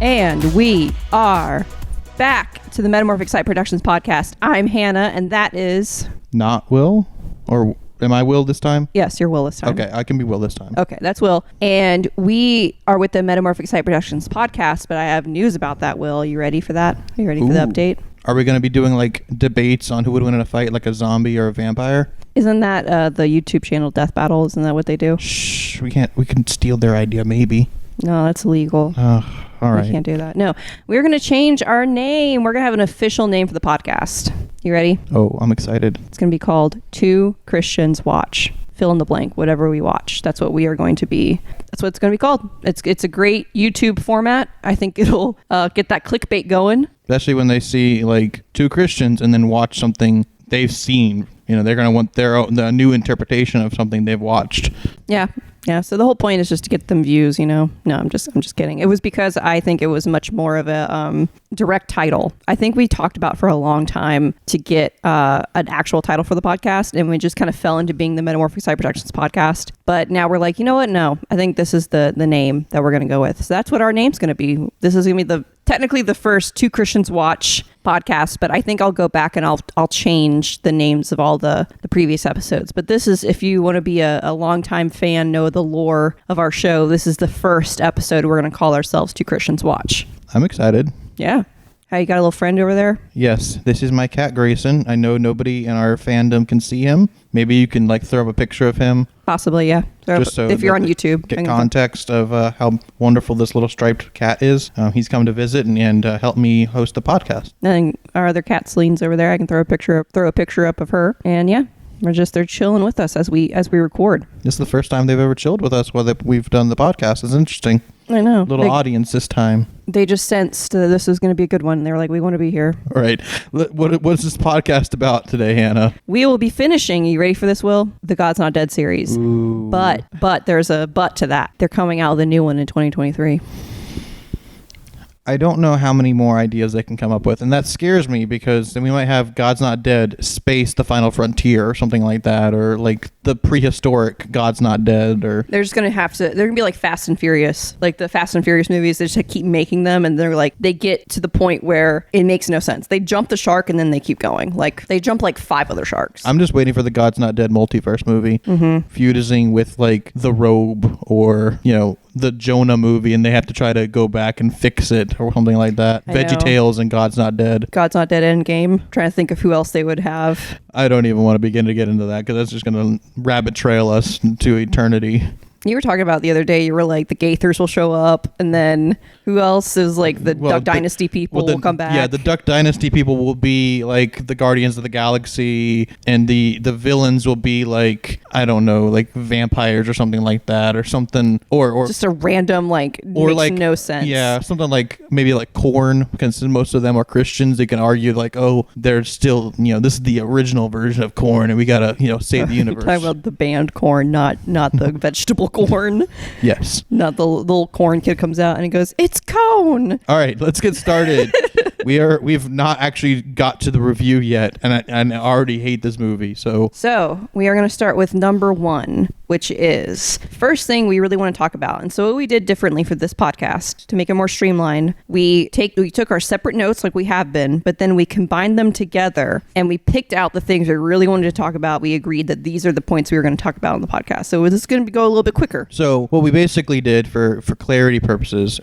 And we are back to the Metamorphic Site Productions podcast. I'm Hannah, and that is... Not Will? Or am I Will this time? Yes, you're Will this time. Okay, I can be Will this time. Okay, that's Will. And we are with the Metamorphic Site Productions podcast, but I have news about that, Will. Are you ready for that? Are you ready for the update? Are we going to be doing like debates on who would win in a fight, like a zombie or a vampire? Isn't that the YouTube channel Death Battle? Isn't that what they do? Shh, we can't. We can steal their idea, maybe. No, that's illegal. All right. We can't do that. No, we're going to change our name. We're going to have an official name for the podcast. You ready? Oh, I'm excited. It's going to be called Two Christians Watch. Fill in the blank, whatever we watch. That's what we are going to be. That's what it's going to be called. It's a great YouTube format. I think it'll get that clickbait going. Especially when they see like two Christians and then watch something they've seen. You know, they're going to want the new interpretation of something they've watched. Yeah. So the whole point is just to get them views, you know. No, I'm just kidding. It was because I think it was much more of a direct title. I think we talked about for a long time to get an actual title for the podcast, and we just kind of fell into being the Metamorphic Site Productions podcast. But now we're like, you know what? No, I think this is the name that we're going to go with. So that's what our name's going to be. This is going to be technically the first Two Christians Watch podcast, but I think I'll go back and I'll change the names of all the previous episodes. But this is, if you want to be a longtime fan, know the lore of our show, this is the first episode we're going to call ourselves Two Christians Watch. I'm excited. Yeah. How, you got a little friend over there? Yes, this is my cat Grayson. I know nobody in our fandom can see him. Maybe you can like throw up a picture of him. Possibly, yeah. Just so if you're on YouTube. Get context of how wonderful this little striped cat is. He's come to visit and help me host the podcast. And our other cat Celine's over there. I can throw a picture up of her. And yeah, they're chilling with us as we record. This is the first time they've ever chilled with us while we've done the podcast. It's interesting. I know. Little audience this time. They just sensed this was going to be a good one. They were like, we want to be here. All right. What's this podcast about today, Hannah? We will be finishing, you ready for this, Will? The God's Not Dead series. Ooh. But there's a but to that. They're coming out with a new one in 2023. I don't know how many more ideas they can come up with, and that scares me because then we might have God's Not Dead Space the Final Frontier or something like that, or like the prehistoric God's Not Dead. Or they're just gonna they're gonna be like Fast and Furious, like the Fast and Furious movies. They just keep making them, and they're like, they get to the point where it makes no sense. They jump the shark and then they keep going. Like they jump like 5 other sharks. I'm just waiting for the God's Not Dead multiverse movie, fusing with like The Robe or the Jonah movie, and they have to try to go back and fix it or something like that. VeggieTales and God's Not Dead. God's Not Dead Endgame. Trying to think of who else they would have. I don't even want to begin to get into that because that's just going to rabbit trail us to eternity. You were talking about the other day, you were like, the Gaithers will show up, and then who else is like the Duck Dynasty people will come back? Yeah, the Duck Dynasty people will be like the Guardians of the Galaxy, and the villains will be like, I don't know, like vampires or something like that, or something, or just a random makes no sense. Yeah, something like maybe like Korn, because most of them are Christians. They can argue like, oh, they're still, this is the original version of Korn, and we gotta, save the universe. You're talking about the band Korn, not the vegetable corn. Yes. Not the little corn kid comes out and he goes, "It's cone." All right, let's get started. We've not actually got to the review yet, and I already hate this movie. So we are going to start with number 1, which is first thing we really want to talk about. And so what we did differently for this podcast to make it more streamlined, we took our separate notes like we have been, but then we combined them together and we picked out the things we really wanted to talk about. We agreed that these are the points we were going to talk about on the podcast. So this is going to go a little bit quicker. So what we basically did for clarity purposes,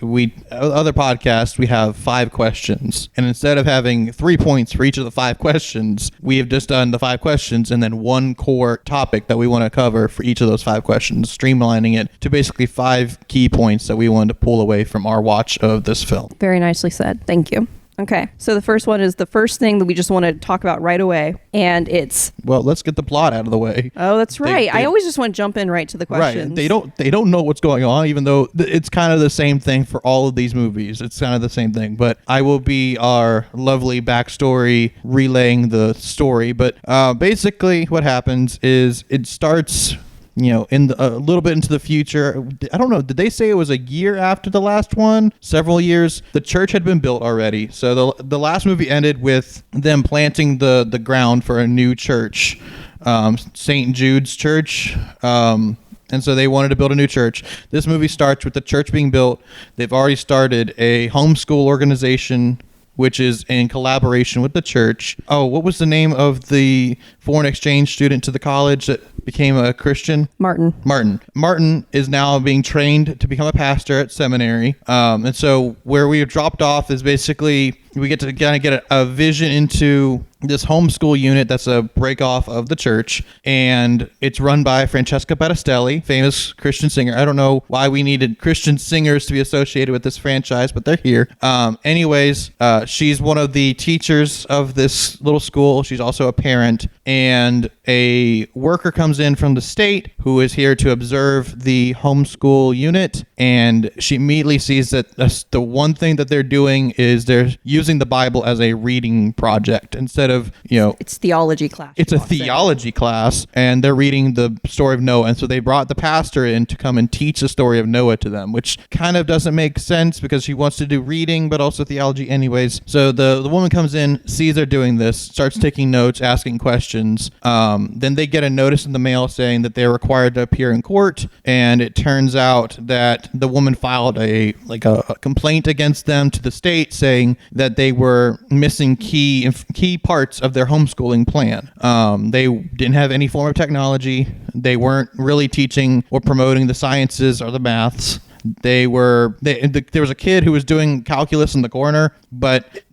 other podcasts, we have 5 questions. And instead of having 3 points for each of the 5 questions, we have just done the 5 questions and then one core topic that we want to cover for each of those 5 questions, streamlining it to basically 5 key points that we wanted to pull away from our watch of this film. Very nicely said. Thank you. Okay, so the first one is the first thing that we just want to talk about right away, and it's... Well, let's get the plot out of the way. Oh, that's right. I always just want to jump in right to the questions. Right. They don't know what's going on, even though it's kind of the same thing for all of these movies. It's kind of the same thing, but I will be our lovely backstory relaying the story. But basically what happens is it starts... in a little bit into the future. I don't know. Did they say it was a year after the last one? Several years. The church had been built already. So the last movie ended with them planting the ground for a new church, St. Jude's Church. And so they wanted to build a new church. This movie starts with the church being built. They've already started a homeschool organization, which is in collaboration with the church. Oh, what was the name of the foreign exchange student to the college that became a Christian? Martin. Martin is now being trained to become a pastor at seminary. And so where we dropped off is basically we get to kind of get a vision into this homeschool unit that's a break off of the church, and it's run by Francesca Battistelli, famous Christian singer. I don't know why we needed Christian singers to be associated with this franchise, but they're here. Anyways, she's one of the teachers of this little school. She's also a parent, and a worker comes in from the state who is here to observe the homeschool unit, and she immediately sees that the one thing that they're doing is they're using the Bible as a reading project instead of, it's theology class. It's a theology class, and they're reading the story of Noah. And so they brought the pastor in to come and teach the story of Noah to them, which kind of doesn't make sense because she wants to do reading, but also theology anyways. So the woman comes in, sees they're doing this, starts taking notes, asking questions. Then they get a notice in the mail saying that they're required to appear in court. And it turns out that the woman filed a complaint against them to the state saying that they were missing key parts of their homeschooling plan. They didn't have any form of technology. They weren't really teaching or promoting the sciences or the maths. There was a kid who was doing calculus in the corner, but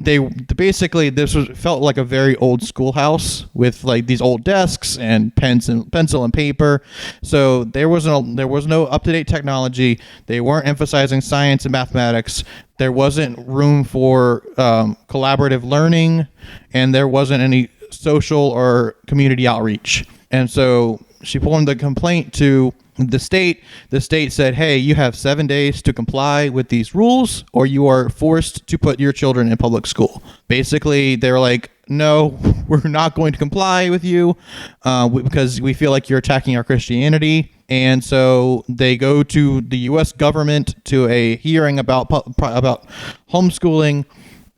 felt like a very old schoolhouse with like these old desks and pencil and paper. So there was no up-to-date technology. They weren't emphasizing science and mathematics. There wasn't room for collaborative learning, and there wasn't any social or community outreach. And so she forwarded the complaint to the state. The state said, hey, you have 7 days to comply with these rules, or you are forced to put your children in public school. Basically, they're like, no, we're not going to comply with you because we feel like you're attacking our Christianity. And so they go to the U.S. government to a hearing about homeschooling,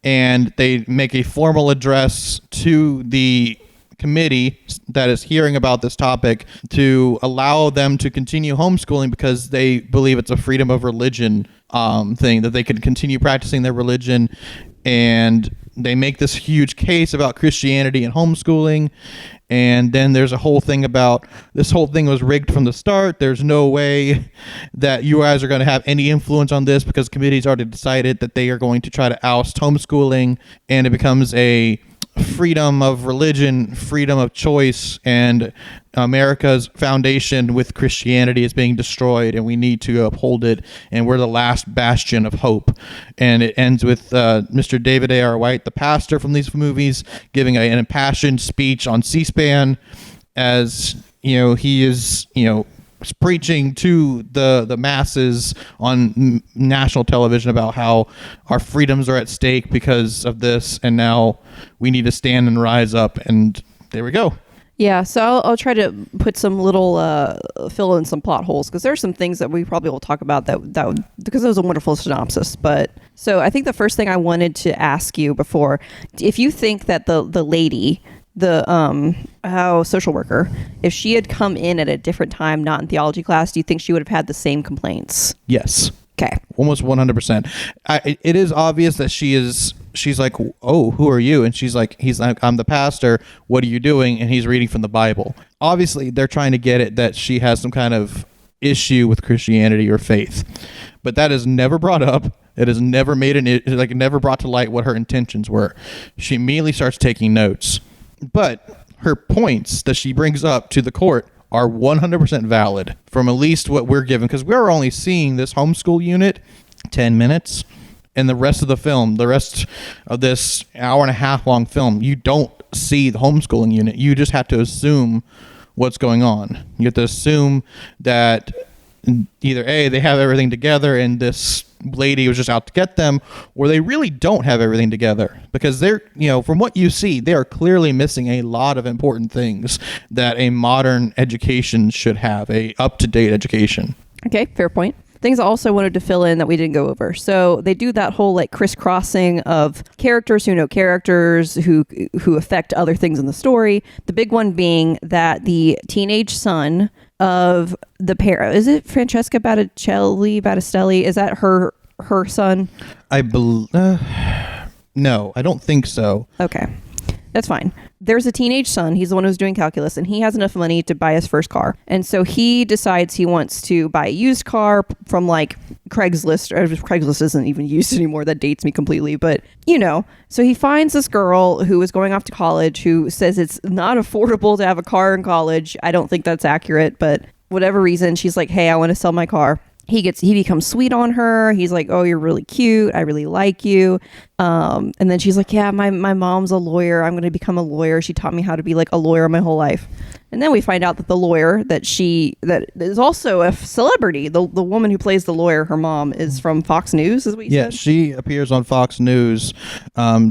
and they make a formal address to the committee that is hearing about this topic to allow them to continue homeschooling because they believe it's a freedom of religion thing, that they can continue practicing their religion. And they make this huge case about Christianity and homeschooling. And then there's a whole thing about this whole thing was rigged from the start. There's no way that you guys are going to have any influence on this because the committee's already decided that they are going to try to oust homeschooling, and it becomes a freedom of religion, freedom of choice, and America's foundation with Christianity is being destroyed, and we need to uphold it, and we're the last bastion of hope. And it ends with Mr. David A.R. White, the pastor from these movies, giving an impassioned speech on C-SPAN as, he is, preaching to the masses on national television about how our freedoms are at stake because of this, and now we need to stand and rise up. And there we go. Yeah, so I'll try to put some little fill in some plot holes, because there's some things that we probably will talk about that because it was a wonderful synopsis. But so I think the first thing I wanted to ask you before, if you think that the lady, social worker, if she had come in at a different time, not in theology class, do you think she would have had the same complaints? Yes. Okay. Almost 100%. It is obvious that she's like, oh, who are you? And he's like, I'm the pastor. What are you doing? And he's reading from the Bible. Obviously, they're trying to get it that she has some kind of issue with Christianity or faith. But that is never brought up. It is never never brought to light what her intentions were. She immediately starts taking notes. But her points that she brings up to the court are 100% valid from at least what we're given, because we're only seeing this homeschool unit 10 minutes. And the rest of the film, the rest of this hour and a half long film, you don't see the homeschooling unit. You just have to assume what's going on. You have to assume that either A, they have everything together and this lady was just out to get them, or they really don't have everything together, because they're, from what you see, they are clearly missing a lot of important things that a modern education should have, a up-to-date education. Okay, fair point. Things I also wanted to fill in that we didn't go over. So they do that whole crisscrossing of characters who know characters who affect other things in the story. The big one being that the teenage son of the pair, is it Francesca Battistelli? Is that her son? No, I don't think so. Okay, that's fine. There's a teenage son. He's the one who's doing calculus, and he has enough money to buy his first car. And so he decides he wants to buy a used car from like Craigslist. Or Craigslist isn't even used anymore. That dates me completely. But, so he finds this girl who is going off to college who says it's not affordable to have a car in college. I don't think that's accurate, but whatever reason, she's like, hey, I want to sell my car. He becomes sweet on her. He's like, oh, you're really cute. I really like you. And then she's like, yeah, my mom's a lawyer. I'm going to become a lawyer. She taught me how to be like a lawyer my whole life. And then we find out that the lawyer that is also a celebrity. The woman who plays the lawyer, her mom, is from Fox News, is what you said? Yeah, she appears on Fox News.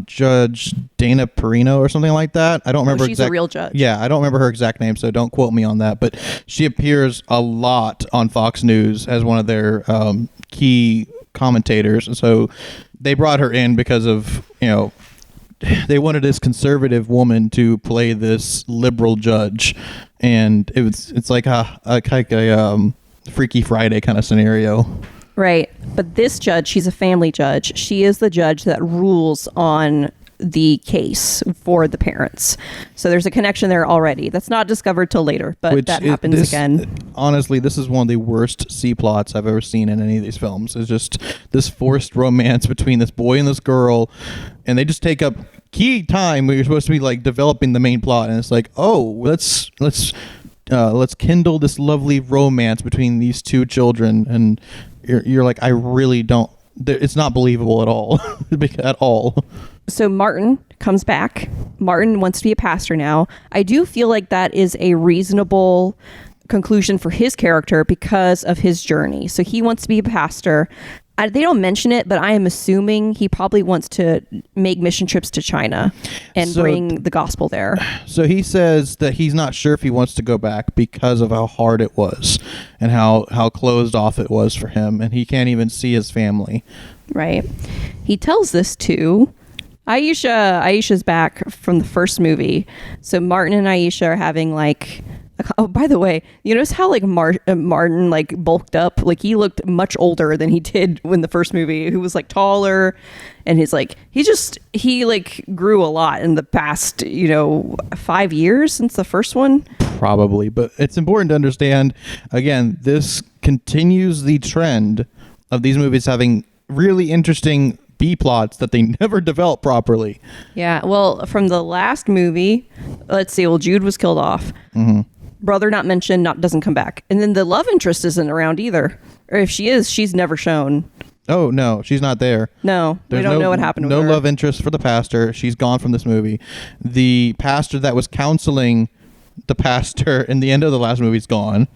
Judge Dana Perino or something like that. I don't remember. She's a real judge. Yeah, I don't remember her exact name, so don't quote me on that. But she appears a lot on Fox News as one of their key commentators. And so they brought her in because of, they wanted this conservative woman to play this liberal judge, and it's like a Freaky Friday kind of scenario. Right. But this judge, she's a family judge. She is the judge that rules on the case for the parents. So there's a connection there already. That's not discovered till later, but that happens again. Honestly, this is one of the worst C plots I've ever seen in any of these films. It's just this forced romance between this boy and this girl, and they just take up key time where you're supposed to be like developing the main plot, and it's like, oh, let's kindle this lovely romance between these two children, and you're like, I really don't. It's not believable at all. At all. So Martin comes back. Martin wants to be a pastor now. I do feel like that is a reasonable conclusion for his character because of his journey. So he wants to be a pastor. They don't mention it, but I am assuming he probably wants to make mission trips to China and bring the gospel there. So he says that he's not sure if he wants to go back because of how hard it was and how closed off it was for him, and he can't even see his family. Right. He tells this to Aisha. Aisha's back from the first movie. So Martin and Aisha are having like... Oh, by the way, you notice how like Martin like bulked up? Like he looked much older than he did in the first movie. Who was like taller, and he grew a lot in the past 5 years since the first one. Probably, but it's important to understand. Again, this continues the trend of these movies having really interesting B plots that they never develop properly. Yeah, well, from the last movie, let's see. Well, Jude was killed off. Mm-hmm. Brother not mentioned, doesn't come back. And then the love interest isn't around either. Or if she is, she's never shown. Oh, no, she's not there. No, we don't know what happened with her. No love interest for the pastor. She's gone from this movie. The pastor that was counseling the pastor in the end of the last movie is gone.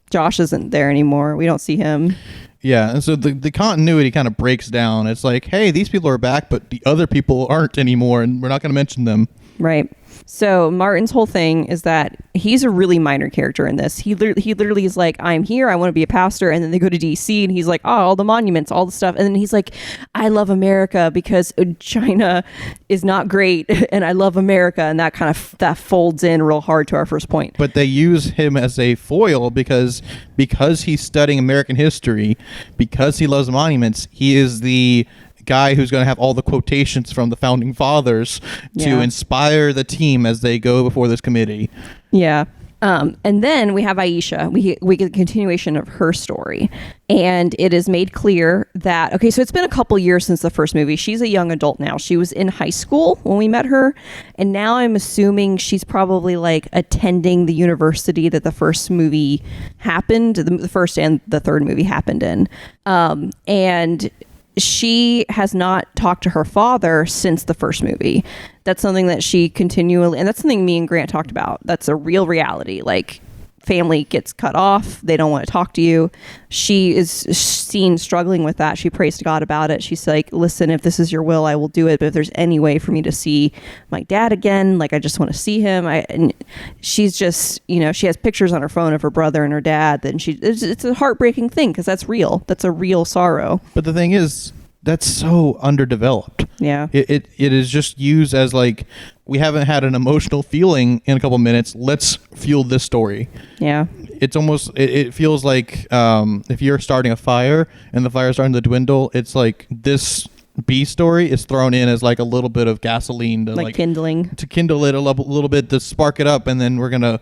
Josh isn't there anymore. We don't see him. Yeah, and so the continuity kind of breaks down. It's like, hey, these people are back, but the other people aren't anymore, and we're not going to mention them. Right. So Martin's whole thing is that he's a really minor character in this. He literally is like, I'm here, I want to be a pastor. And then they go to DC and he's like, oh, all the monuments, all the stuff. And then he's like, I love America because China is not great and I love America. And that folds in real hard to our first point. But they use him as a foil because he's studying American history, because he loves monuments, he is the guy who's going to have all the quotations from the founding fathers to inspire the team as they go before this committee. Yeah. And then we have Aisha. We get a continuation of her story. And it is made clear that, okay, so it's been a couple years since the first movie. She's a young adult now. She was in high school when we met her. And now I'm assuming she's probably like attending the university that the first movie happened, the first and the third movie happened in. And she has not talked to her father since the first movie. That's something that she continually, and that's something me and Grant talked about. That's a real reality. Like, family gets cut off. They don't want to talk to you. She is seen struggling with that. She prays to God about it. She's like, listen, if this is your will, I will do it. But if there's any way for me to see my dad again, like, I just want to see him. And she's just, she has pictures on her phone of her brother and her dad. Then it's a heartbreaking thing because that's real. That's a real sorrow. But the thing is, that's so underdeveloped. Yeah. It is just used as like we haven't had an emotional feeling in a couple minutes. Let's fuel this story. Yeah. It's almost, it feels like if you're starting a fire and the fire is starting to dwindle, it's like this B story is thrown in as like a little bit of gasoline to like kindling, to kindle it a little bit, to spark it up, and then we're gonna,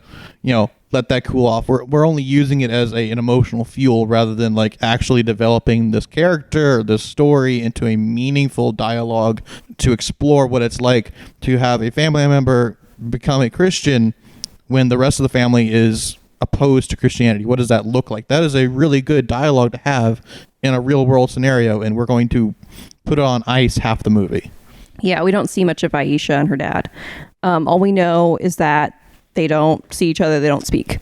let that cool off. We're only using it as an emotional fuel rather than like actually developing this character or this story into a meaningful dialogue to explore what it's like to have a family member become a Christian when the rest of the family is opposed to Christianity. What does that look like? That is a really good dialogue to have in a real world scenario, and we're going to put it on ice half the movie. Yeah, we don't see much of Aisha and her dad. All we know is that they don't see each other, they don't speak.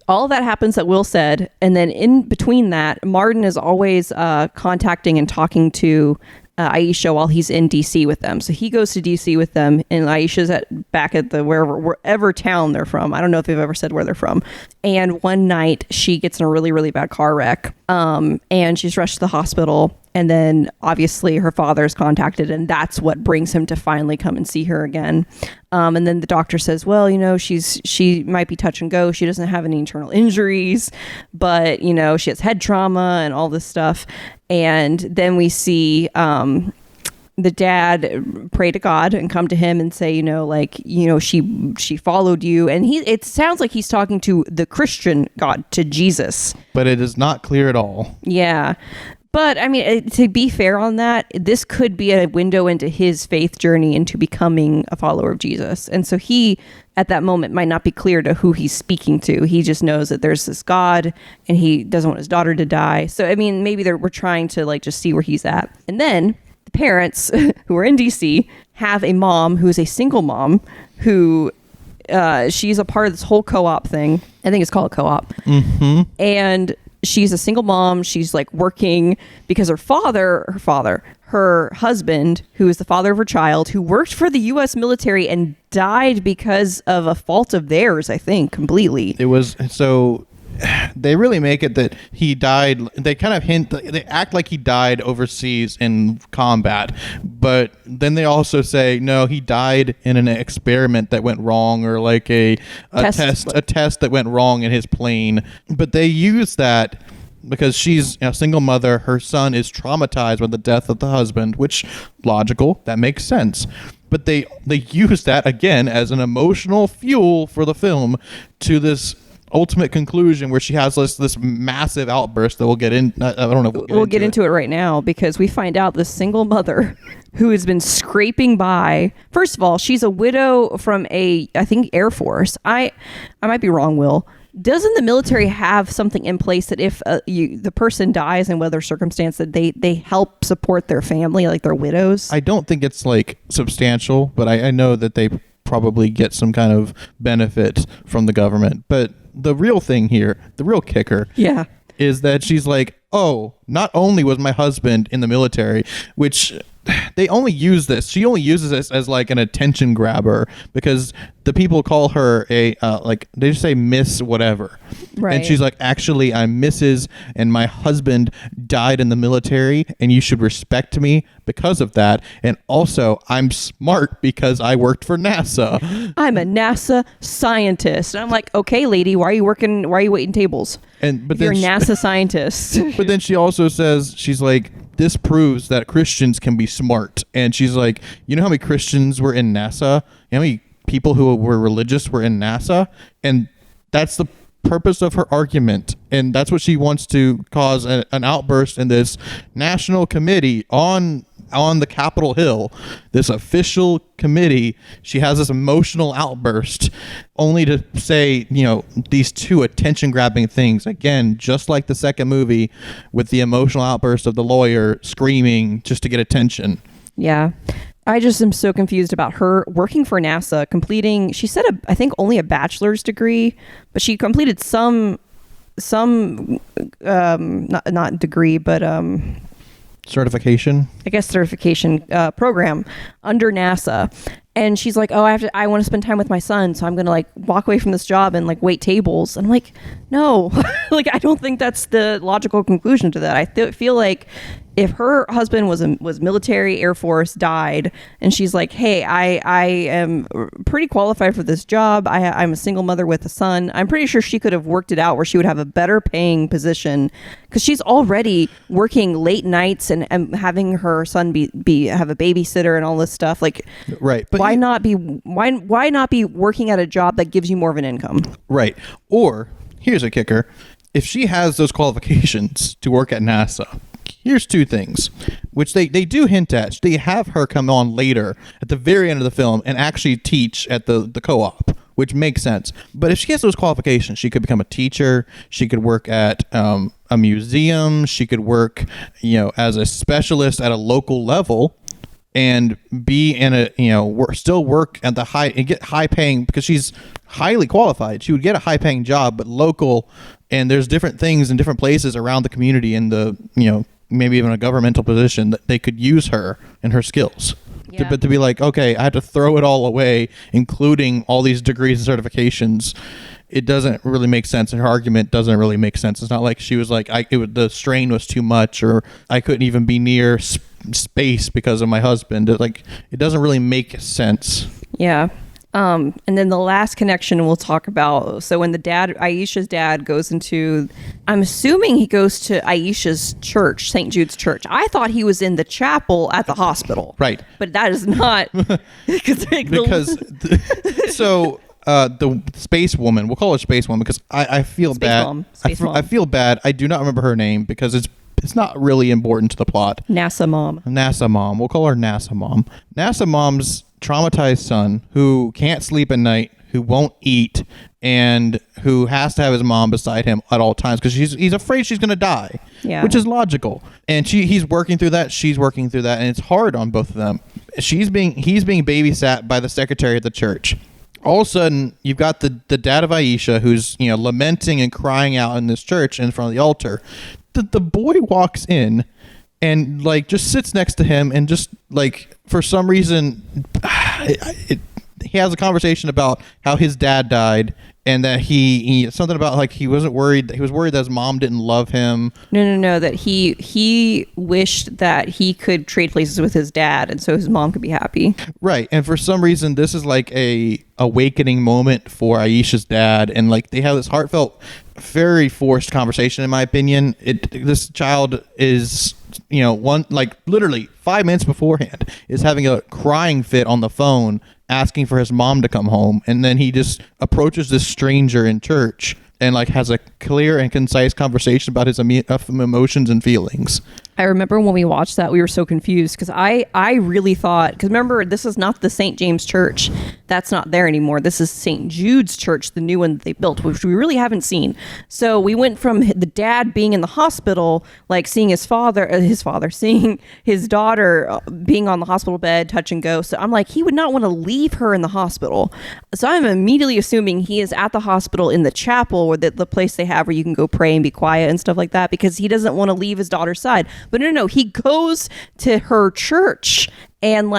All of that happens that Will said, and then in between that, Martin is always contacting and talking to Aisha while he's in DC with them. So he goes to DC with them, and Aisha's back at the wherever town they're from. I don't know if they've ever said where they're from. And one night she gets in a really, really bad car wreck, and she's rushed to the hospital. And then obviously her father's contacted, and that's what brings him to finally come and see her again. And then the doctor says, well, she might be touch and go. She doesn't have any internal injuries, but she has head trauma and all this stuff. And then we see the dad pray to God and come to him and say, she followed you. And it sounds like he's talking to the Christian God, to Jesus. But it is not clear at all. Yeah. But I mean, to be fair on that, this could be a window into his faith journey into becoming a follower of Jesus. And so he, at that moment, might not be clear to who he's speaking to. He just knows that there's this God and he doesn't want his daughter to die. So, I mean, maybe we're trying to just see where he's at. And then the parents who are in DC have a mom who is a single mom who she's a part of this whole co-op thing. I think it's called a co-op. Mm-hmm. And she's a single mom. She's working because her husband, who is the father of her child, who worked for the U.S. military and died because of a fault of theirs, I think, completely. It was, so they really make it that he died. They kind of they act like he died overseas in combat, but then they also say, no, he died in an experiment that went wrong, or like a test that went wrong in his plane. But they use that because she's a single mother. Her son is traumatized by the death of the husband, which logical, that makes sense. But they use that again as an emotional fuel for the film to this ultimate conclusion where she has this massive outburst that we'll get in. I don't know. We'll get into it right now, because we find out this single mother who has been scraping by. First of all, she's a widow from I think Air Force. I might be wrong, Will. Doesn't the military have something in place that if the person dies in whatever circumstance, that they help support their family, like their widows? I don't think it's substantial, but I know that they probably get some kind of benefit from the government. But the real thing here, the real kicker, is that she's oh, not only was my husband in the military, which they only use this. She only uses this as an attention grabber, because the people call her they just say Miss whatever. Right. And she's actually, I'm Mrs. and my husband died in the military and you should respect me because of that. And also I'm smart because I worked for NASA. I'm a NASA scientist. And I'm okay, lady, why are you waiting tables? But you're a NASA scientist. But then she also says, she's this proves that Christians can be smart. And she's you know how many Christians were in NASA? You know how many people who were religious were in NASA? And that's the purpose of her argument. And that's what she wants to cause an outburst in this national committee on the Capitol Hill, this official committee. She has this emotional outburst only to say, these two attention grabbing things again, just like the second movie with the emotional outburst of the lawyer screaming just to get attention. Yeah. I just am so confused about her working for NASA, completing, she said, I think only a bachelor's degree, but she completed some not degree, but certification, I guess certification program under NASA. And she's oh, I want to spend time with my son, so I'm going to walk away from this job and wait tables. And I'm no, I don't think that's the logical conclusion to that. I feel if her husband was military, Air Force, died, and she's like, hey, I am pretty qualified for this job. I'm a single mother with a son. I'm pretty sure she could have worked it out where she would have a better paying position, because she's already working late nights and having her son have a babysitter and all this stuff. Like, right. But why not be working at a job that gives you more of an income? Right. Or here's a kicker. If she has those qualifications to work at NASA, here's two things, which they do hint at. They have her come on later at the very end of the film and actually teach at the co-op, which makes sense. But if she has those qualifications, she could become a teacher. She could work at a museum. She could work, as a specialist at a local level, and be in a, still work at the high and get high paying, because she's highly qualified. She would get a high paying job, but local. And there's different things in different places around the community in the, maybe even a governmental position that they could use her and her skills. Yeah. But to be like, okay, I have to throw it all away, including all these degrees and certifications, it doesn't really make sense. And her argument doesn't really make sense. It's not like she was like, the strain was too much, or I couldn't even be near space because of my husband. It doesn't really make sense. Yeah. And then the last connection we'll talk about. So when Aisha's dad goes into, I'm assuming he goes to Aisha's church, St. Jude's church. I thought he was in the chapel at the hospital. Right. But that is not. So the space woman, we'll call her space woman because I feel bad. Mom. I feel bad. I do not remember her name because it's not really important to the plot. NASA mom. We'll call her NASA mom. NASA mom's traumatized son who can't sleep at night, who won't eat, and who has to have his mom beside him at all times because he's afraid she's going to die, which is logical. And he's working through that. She's working through that. And it's hard on both of them. He's being babysat by the secretary at the church. All of a sudden, you've got the dad of Aisha who's, lamenting and crying out in this church in front of the altar. The boy walks in and just sits next to him and just for some reason he has a conversation about how his dad died and that he something about he wasn't worried. He was worried that his mom didn't love him. No. That he wished that he could trade places with his dad, and so his mom could be happy. Right. And for some reason, this is a awakening moment for Aisha's dad, and they have this heartfelt, very forced conversation. In my opinion, this child is literally 5 minutes beforehand is having a crying fit on the phone, asking for his mom to come home, and then he just approaches this stranger in church and has a clear and concise conversation about his emotions and feelings. I remember when we watched that, we were so confused because I really thought, because remember, this is not the St. James Church. That's not there anymore. This is St. Jude's Church, the new one that they built, which we really haven't seen. So we went from the dad being in the hospital, seeing seeing his daughter being on the hospital bed, touch and go. So I'm he would not want to leave her in the hospital. So I'm immediately assuming he is at the hospital in the chapel, or the place they have where you can go pray and be quiet and stuff like that, because he doesn't want to leave his daughter's side. But no, he goes to her church and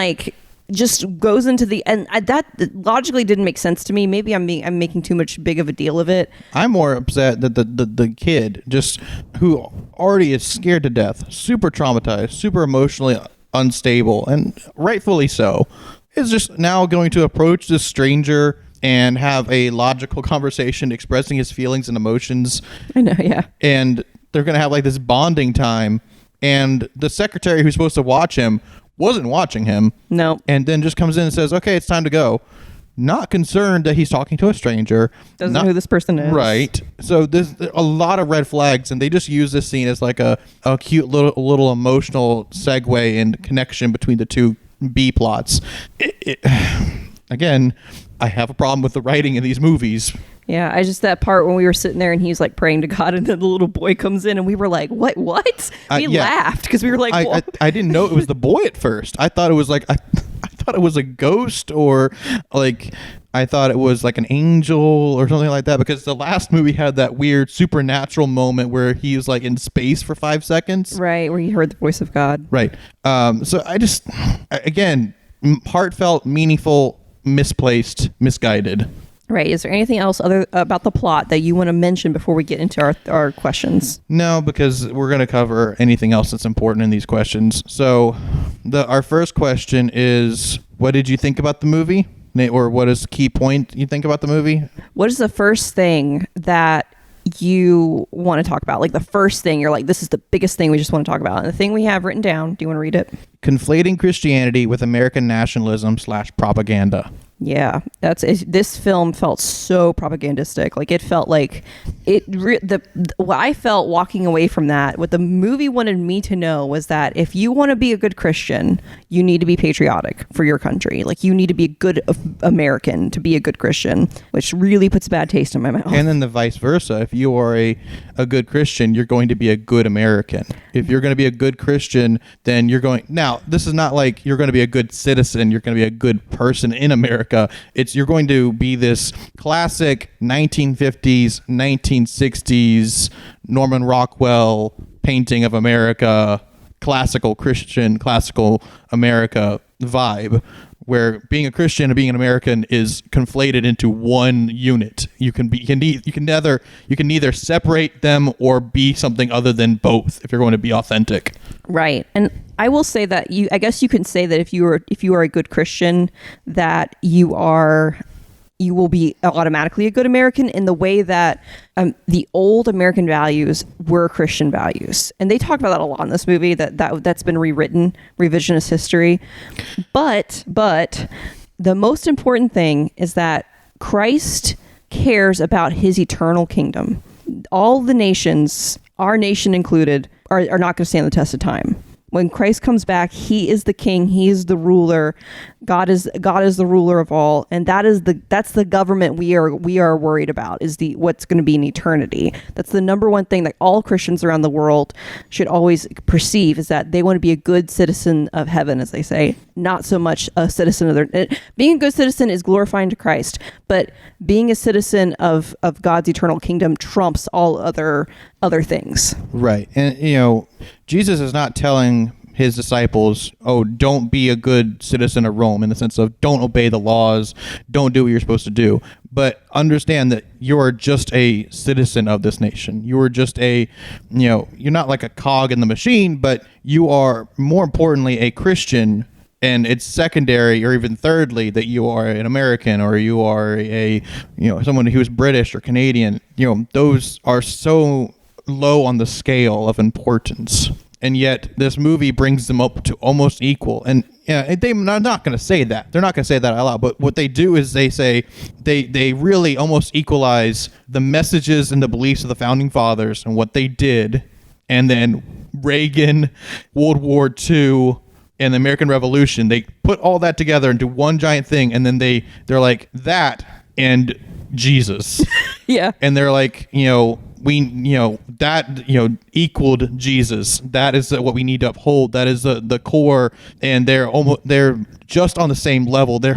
just goes into that logically didn't make sense to me. Maybe I'm making too much big of a deal of it. I'm more upset that the kid, just who already is scared to death, super traumatized, super emotionally unstable, and rightfully so, is just now going to approach this stranger and have a logical conversation expressing his feelings and emotions. I know, yeah. And they're going to have this bonding time. And the secretary who's supposed to watch him wasn't watching him. No. And then just comes in and says, okay, it's time to go. Not concerned that he's talking to a stranger. Doesn't know who this person is. Right. So there's a lot of red flags, and they just use this scene as a cute little emotional segue and connection between the two B plots. Again, I have a problem with the writing in these movies. Yeah, that part when we were sitting there and he's praying to God, and then the little boy comes in and we were like, what? We laughed because we were like, I didn't know it was the boy at first. I thought it was I thought it was a ghost, or I thought it was an angel or something like that, because the last movie had that weird supernatural moment where he was in space for 5 seconds. Right, where he heard the voice of God. Right. So I just, again, heartfelt, meaningful, misplaced, misguided. Right. Is there anything else other about the plot that you want to mention before we get into our questions? No, because we're going to cover anything else that's important in these questions. So our first question is, what did you think about the movie? Or what is the key point you think about the movie? What is the first thing that you want to talk about? Like the first thing you're like, this is the biggest thing we just want to talk about. And the thing we have written down, do you want to read it? Conflating Christianity with American nationalism / propaganda. Yeah, this film felt so propagandistic. Like it felt like what I felt walking away from that, what the movie wanted me to know was that if you want to be a good Christian, you need to be patriotic for your country. Like you need to be a good American to be a good Christian, which really puts a bad taste in my mouth. And then the vice versa. If you are a good Christian, you're going to be a good American. If you're going to be a good Christian, then you're going... Now, this is not like you're going to be a good citizen. You're going to be a good person in America. You're going to be this classic 1950s, 1960s Norman Rockwell painting of America, classical Christian, classical America vibe, where being a Christian and being an American is conflated into one unit. You can neither separate them or be something other than both if you're going to be authentic. Right. And I will say that I guess you can say that if you are a good Christian, that you will be automatically a good American in the way that the old American values were Christian values. And they talk about that a lot in this movie, that's been rewritten, revisionist history. But the most important thing is that Christ cares about his eternal kingdom. All the nations, our nation included, are not going to stand the test of time. When Christ comes back, he is the king, he is the ruler. God is the ruler of all, and that's the government we are worried about, is what's going to be in eternity. That's the number one thing that all Christians around the world should always perceive, is that they want to be a good citizen of heaven, as they say, not so much a citizen of their... Being a good citizen is glorifying to Christ, but being a citizen of God's eternal kingdom trumps all other things. Right. And Jesus is not telling his disciples, don't be a good citizen of Rome, in the sense of don't obey the laws, don't do what you're supposed to do, but understand that you are just a citizen of this nation. You are just you're not like a cog in the machine, but you are, more importantly, a Christian. And it's secondary, or even thirdly, that you are an American, or you are someone who's British or Canadian. Those are so low on the scale of importance. And yet this movie brings them up to almost equal. And they're not going to say that. They're not going to say that out loud. But what they do is they say they really almost equalize the messages and the beliefs of the founding fathers and what they did. And then Reagan, World War II, and the American Revolution, they put all that together into one giant thing. And then they're like, that and Jesus. Yeah. And they're like, that equaled Jesus. That is what we need to uphold. That is the core. And they're just on the same level. They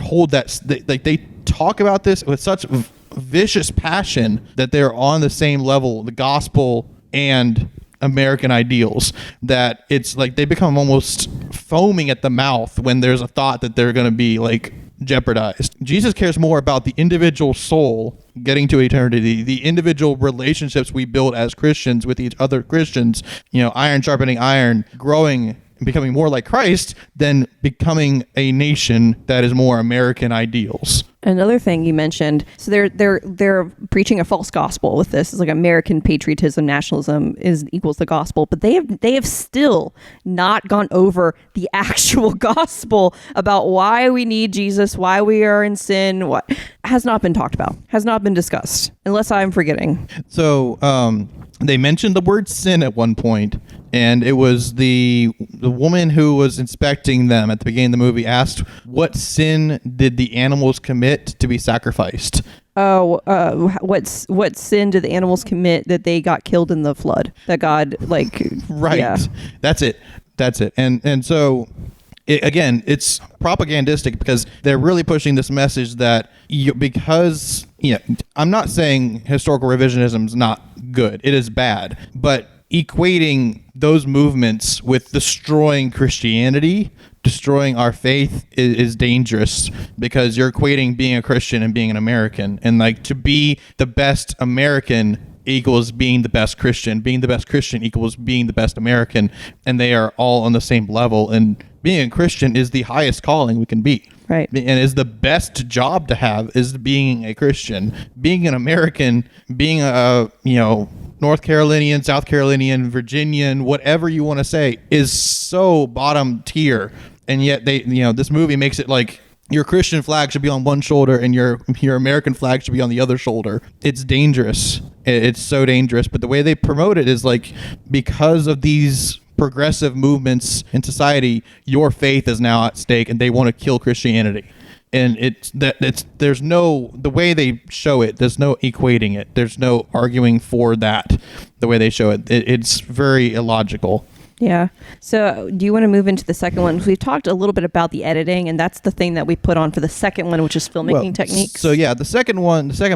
talk about this with such vicious passion that they're on the same level, the gospel and American ideals, that it's like they become almost foaming at the mouth when there's a thought that they're going to be like jeopardized. Jesus cares more about the individual soul getting to eternity, the individual relationships we build as Christians with each other Christians, iron sharpening iron, growing and becoming more like Christ, than becoming a nation that is more American ideals. Another thing you mentioned, so they're preaching a false gospel with this. It's like American patriotism, nationalism equals the gospel, but they have still not gone over the actual gospel about why we need Jesus, why we are in sin. What has not been talked about, has not been discussed, unless I'm forgetting. So they mentioned the word sin at one point, and it was the woman who was inspecting them at the beginning of the movie asked, what sin did the animals commit to be sacrificed? Oh, what sin did the animals commit that they got killed in the flood? That God, right. Yeah. That's it. And so it's propagandistic, because they're really pushing this message that I'm not saying historical revisionism is not good. It is bad. But equating those movements with destroying Christianity destroying our faith is dangerous, because you're equating being a Christian and being an American, and like to be the best American equals being the best Christian. Being the best Christian equals being the best American, and they are all on the same level. And being a Christian is the highest calling we can be. Right. And is the best job to have is being a Christian. Being an American, being a, North Carolinian, South Carolinian, Virginian, whatever you want to say, is so bottom tier. And yet this movie makes it like your Christian flag should be on one shoulder and your American flag should be on the other shoulder. It's dangerous. It's so dangerous. But the way they promote it is like, because of these progressive movements in society, your faith is now at stake, and they want to kill Christianity. And there's no, the way they show it, there's no equating it. There's no arguing for that. The way they show it, it's very illogical. Yeah. So do you want to move into the second one? We've talked a little bit about the editing, and that's the thing that we put on for the second one, which is filmmaking techniques. So yeah, the second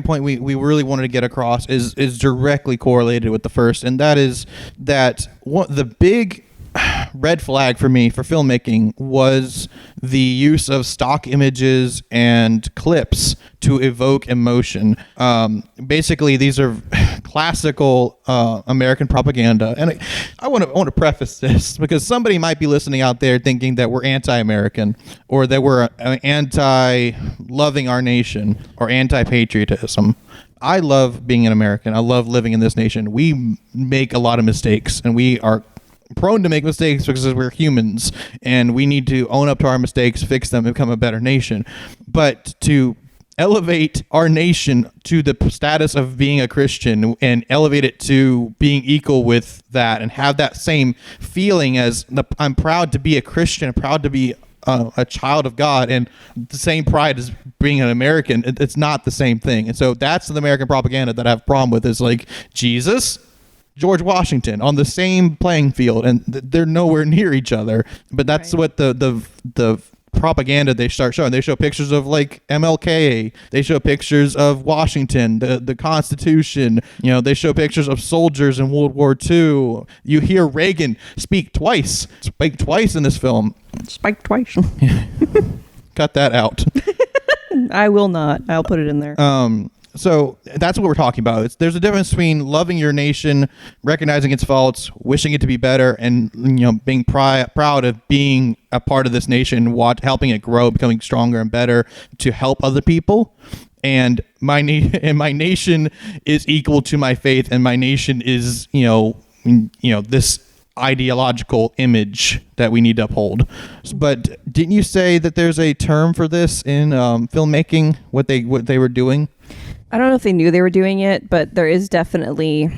point we really wanted to get across is directly correlated with the first, and that is that the big red flag for me for filmmaking was the use of stock images and clips to evoke emotion. Basically, these are classical American propaganda, and I want to preface this because somebody might be listening out there thinking that we're anti-American, or that we're anti-loving our nation, or anti-patriotism. I love being an American. I love living in this nation. We make a lot of mistakes, and we are prone to make mistakes because we're humans, and we need to own up to our mistakes, fix them, and become a better nation. But to elevate our nation to the status of being a Christian and elevate it to being equal with that, and have that same feeling as I'm proud to be a Christian, I'm proud to be a child of God, and the same pride as being an American, it's not the same thing. And so that's the American propaganda that I have a problem with, is like Jesus, George Washington on the same playing field, and they're nowhere near each other. But that's right. What the propaganda they start showing. They show pictures of like MLK. They show pictures of Washington, the Constitution. They show pictures of soldiers in World War II. You hear Reagan speak twice in this film. Spike twice. Cut that out. I will not. I'll put it in there. So that's what we're talking about. There's a difference between loving your nation, recognizing its faults, wishing it to be better, and being proud of being a part of this nation, helping it grow, becoming stronger and better to help other people. And my nation is equal to my faith, and my nation is this ideological image that we need to uphold. But didn't you say that there's a term for this in filmmaking? What they were doing? I don't know if they knew they were doing it, but there is definitely,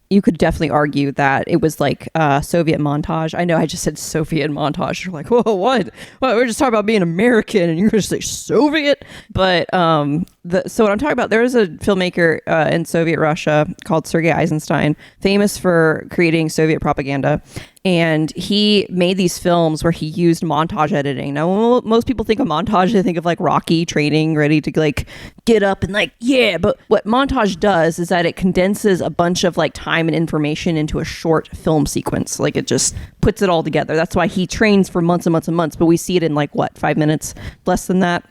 you could definitely argue that it was like Soviet montage. I know I just said Soviet montage. You're like, whoa, what? Well, we're just talking about being American, and you're going to say Soviet? But so what I'm talking about, there was a filmmaker in Soviet Russia called Sergei Eisenstein, famous for creating Soviet propaganda. And he made these films where he used montage editing. Now, most people think of montage, they think of like Rocky training, ready to like get up and like, yeah. But what montage does is that it condenses a bunch of like time and information into a short film sequence. Like it just puts it all together. That's why he trains for months and months and months. But we see it in like 5 minutes, less than that.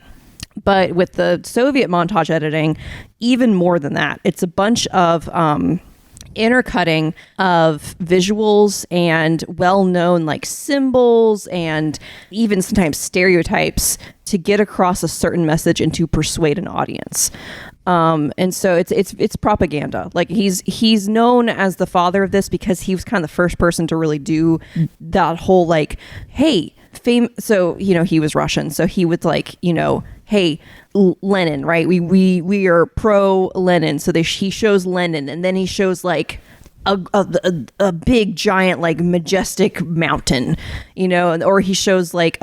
But with the Soviet montage editing, even more than that. It's a bunch of intercutting of visuals and well-known like symbols and even sometimes stereotypes to get across a certain message and to persuade an audience. And so it's propaganda. Like he's known as the father of this because he was kind of the first person to really do that whole like, hey, fame. So, he was Russian. So he would like, hey, Lenin, right? We are pro Lenin. So he shows Lenin, and then he shows like a big giant like majestic mountain, or he shows like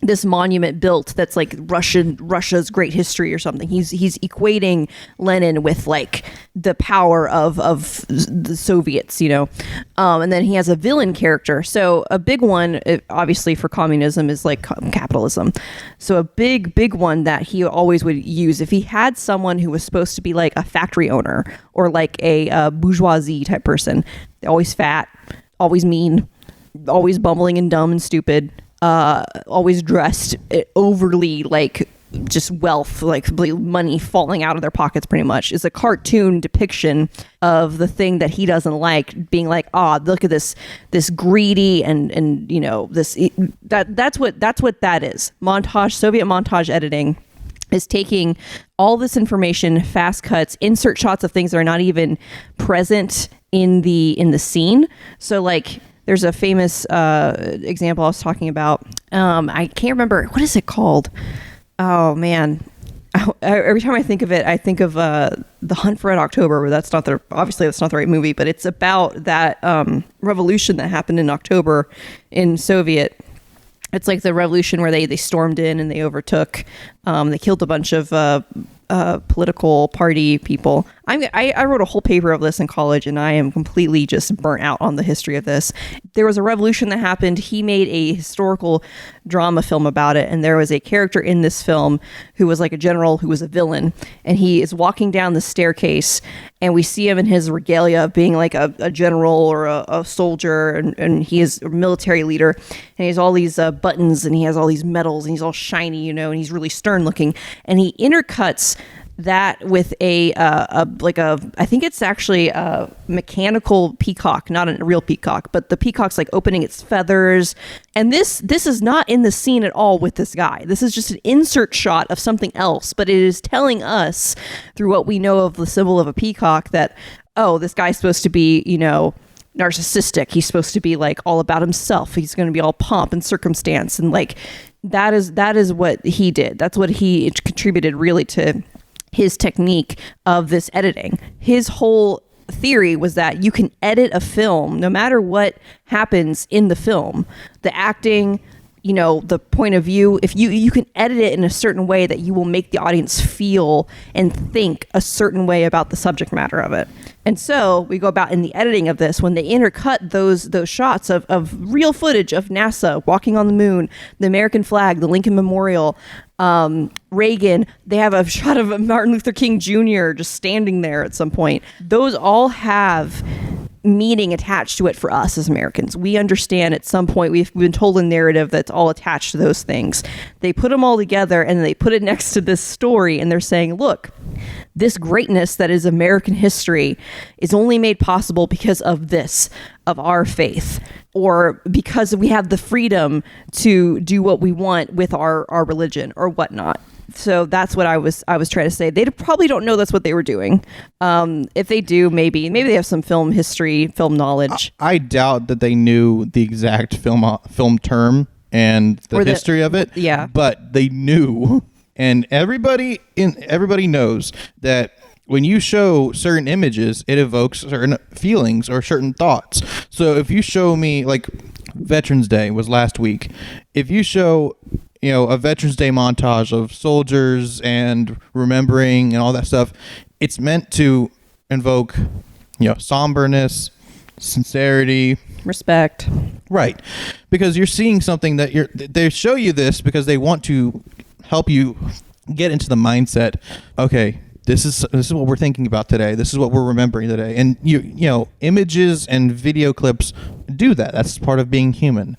this monument built that's like Russia's great history or something. He's equating Lenin with like the power of the Soviets, and then he has a villain character. So a big one, obviously for communism, is like capitalism. So a big one that he always would use if he had someone who was supposed to be like a factory owner or like a bourgeoisie type person, always fat, always mean, always bumbling and dumb and stupid. always dressed overly like just wealth, like money falling out of their pockets pretty much, is a cartoon depiction of the thing that he doesn't like, being like, look at this greedy and you know, that's what that is. Soviet montage editing is taking all this information, fast cuts, insert shots of things that are not even present in the scene. So like there's a famous example I was talking about. I can't remember, what is it called? Oh man, every time I think of it, I think of The Hunt for Red October, where obviously that's not the right movie, but it's about that revolution that happened in October in Soviet. It's like the revolution where they stormed in and they overtook, they killed a bunch of political party people. I wrote a whole paper of this in college, and I am completely just burnt out on the history of this. There was a revolution that happened. He made a historical drama film about it, and there was a character in this film who was like a general who was a villain, and he is walking down the staircase, and we see him in his regalia of being like a general or a soldier, and he is a military leader, and he has all these buttons, and he has all these medals, and he's all shiny, you know, and he's really stern looking, and he intercuts that with I think it's actually a mechanical peacock, not a real peacock, but the peacock's like opening its feathers. And this is not in the scene at all with this guy. This is just an insert shot of something else, but it is telling us through what we know of the symbol of a peacock that, this guy's supposed to be, you know, narcissistic. He's supposed to be like all about himself. He's going to be all pomp and circumstance. And like, that is what he did. That's what he contributed really to his technique of this editing. His whole theory was that you can edit a film no matter what happens in the film. The acting, you know, the point of view, if you can edit it in a certain way that you will make the audience feel and think a certain way about the subject matter of it. And so we go about in the editing of this, when they intercut those shots of real footage of NASA walking on the moon, the American flag, the Lincoln Memorial, Reagan, they have a shot of Martin Luther King Jr. just standing there at some point. Those all have meaning attached to it for us as Americans. We understand at some point we've been told a narrative that's all attached to those things. They put them all together and they put it next to this story, and they're saying, look, this greatness that is American history is only made possible because of this, of our faith, or because we have the freedom to do what we want with our religion or whatnot. So that's what I was trying to say. They probably don't know that's what they were doing. If they do, maybe they have some film history, film knowledge. I doubt that they knew the exact film term and the history of it. Yeah, but they knew, and everybody knows that when you show certain images, it evokes certain feelings or certain thoughts. So if you show me, like, Veterans Day was last week, if you show, you know, a Veterans Day montage of soldiers and remembering and all that stuff, it's meant to invoke, you know, somberness, sincerity, respect. Right. Because you're seeing something that they show you this because they want to help you get into the mindset. Okay, this is what we're thinking about today. This is what we're remembering today. And you know, images and video clips do that. That's part of being human.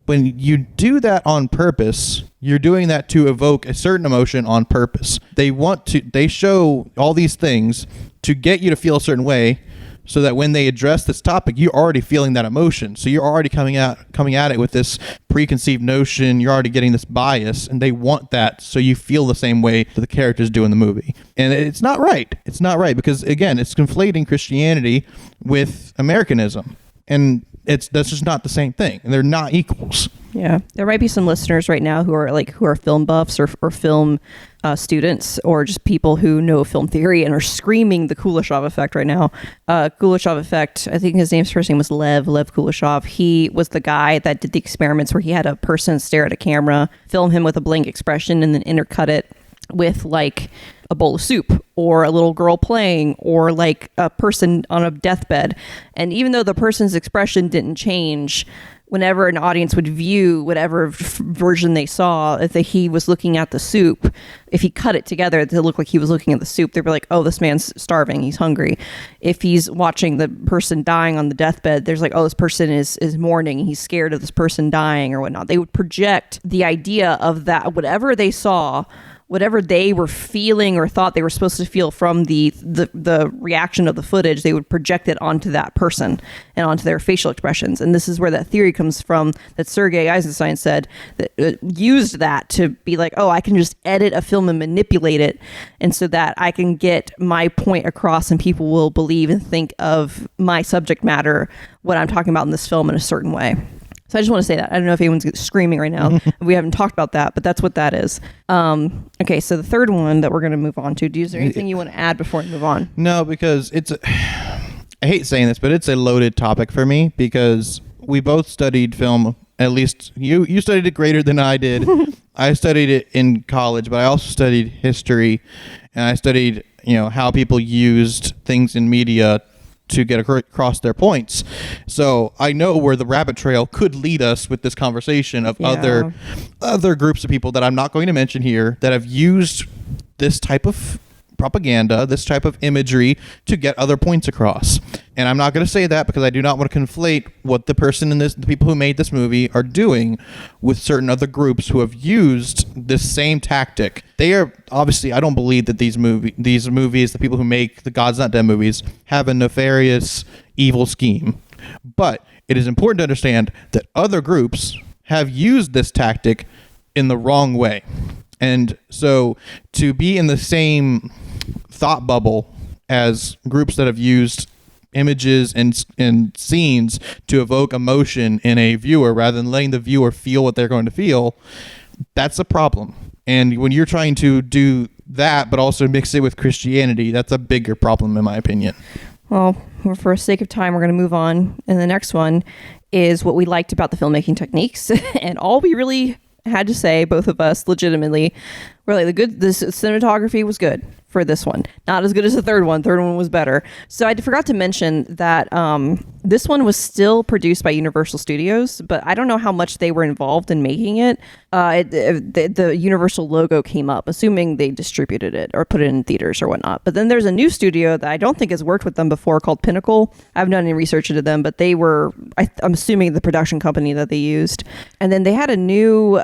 When you do that on purpose, you're doing that to evoke a certain emotion on purpose. They show all these things to get you to feel a certain way, so that when they address this topic, you're already feeling that emotion. So you're already coming at it with this preconceived notion. You're already getting this bias, and they want that so you feel the same way that the characters do in the movie. And it's not right. It's not right because, again, it's conflating Christianity with Americanism. And that's just not the same thing, and they're not equals. Yeah, there might be some listeners right now who are film buffs or film students, or just people who know film theory and are screaming the Kuleshov effect right now. Kuleshov effect, I think his first name was Lev Kuleshov. He was the guy that did the experiments where he had a person stare at a camera, film him with a blank expression, and then intercut it with like a bowl of soup or a little girl playing or like a person on a deathbed. And even though the person's expression didn't change, whenever an audience would view whatever version they saw, if he was looking at the soup, if he cut it together to look like he was looking at the soup, they'd be like, oh, this man's starving, he's hungry. If he's watching the person dying on the deathbed, there's like, oh, this person is mourning, he's scared of this person dying or whatnot. They would project the idea of that, whatever they saw, whatever they were feeling or thought they were supposed to feel from the reaction of the footage, they would project it onto that person and onto their facial expressions. And this is where that theory comes from that Sergei Eisenstein said, that used that to be like, oh, I can just edit a film and manipulate it, and so that I can get my point across and people will believe and think of my subject matter, what I'm talking about in this film, in a certain way. So I just want to say that. I don't know if anyone's screaming right now. We haven't talked about that, but that's what that is. Okay, so the third one that we're going to move on to. Is there anything you want to add before we move on? No, because I hate saying this, but it's a loaded topic for me because we both studied film. At least you studied it greater than I did. I studied it in college, but I also studied history, and I studied how people used things in media to get across their points. So I know where the rabbit trail could lead us with this conversation of other groups of people that I'm not going to mention here that have used this type of propaganda, this type of imagery to get other points across. And I'm not going to say that because I do not want to conflate what the people who made this movie are doing with certain other groups who have used this same tactic. They are obviously, I don't believe that these movies, the people who make the God's Not Dead movies, have a nefarious evil scheme. But it is important to understand that other groups have used this tactic in the wrong way. And so to be in the same thought bubble as groups that have used images and scenes to evoke emotion in a viewer rather than letting the viewer feel what they're going to feel, that's a problem. And when you're trying to do that but also mix it with Christianity, that's a bigger problem in my opinion. Well, for sake of time, we're going to move on. And the next one is what we liked about the filmmaking techniques. And all we really had to say, both of us, legitimately, were like, the cinematography was good for this one. Not as good as the third one. Third one was better. So I forgot to mention that this one was still produced by Universal Studios, but I don't know how much they were involved in making it. The Universal logo came up, assuming they distributed it or put it in theaters or whatnot. But then there's a new studio that I don't think has worked with them before called Pinnacle. I haven't done any research into them, but they were, I'm assuming, the production company that they used. And then they had a new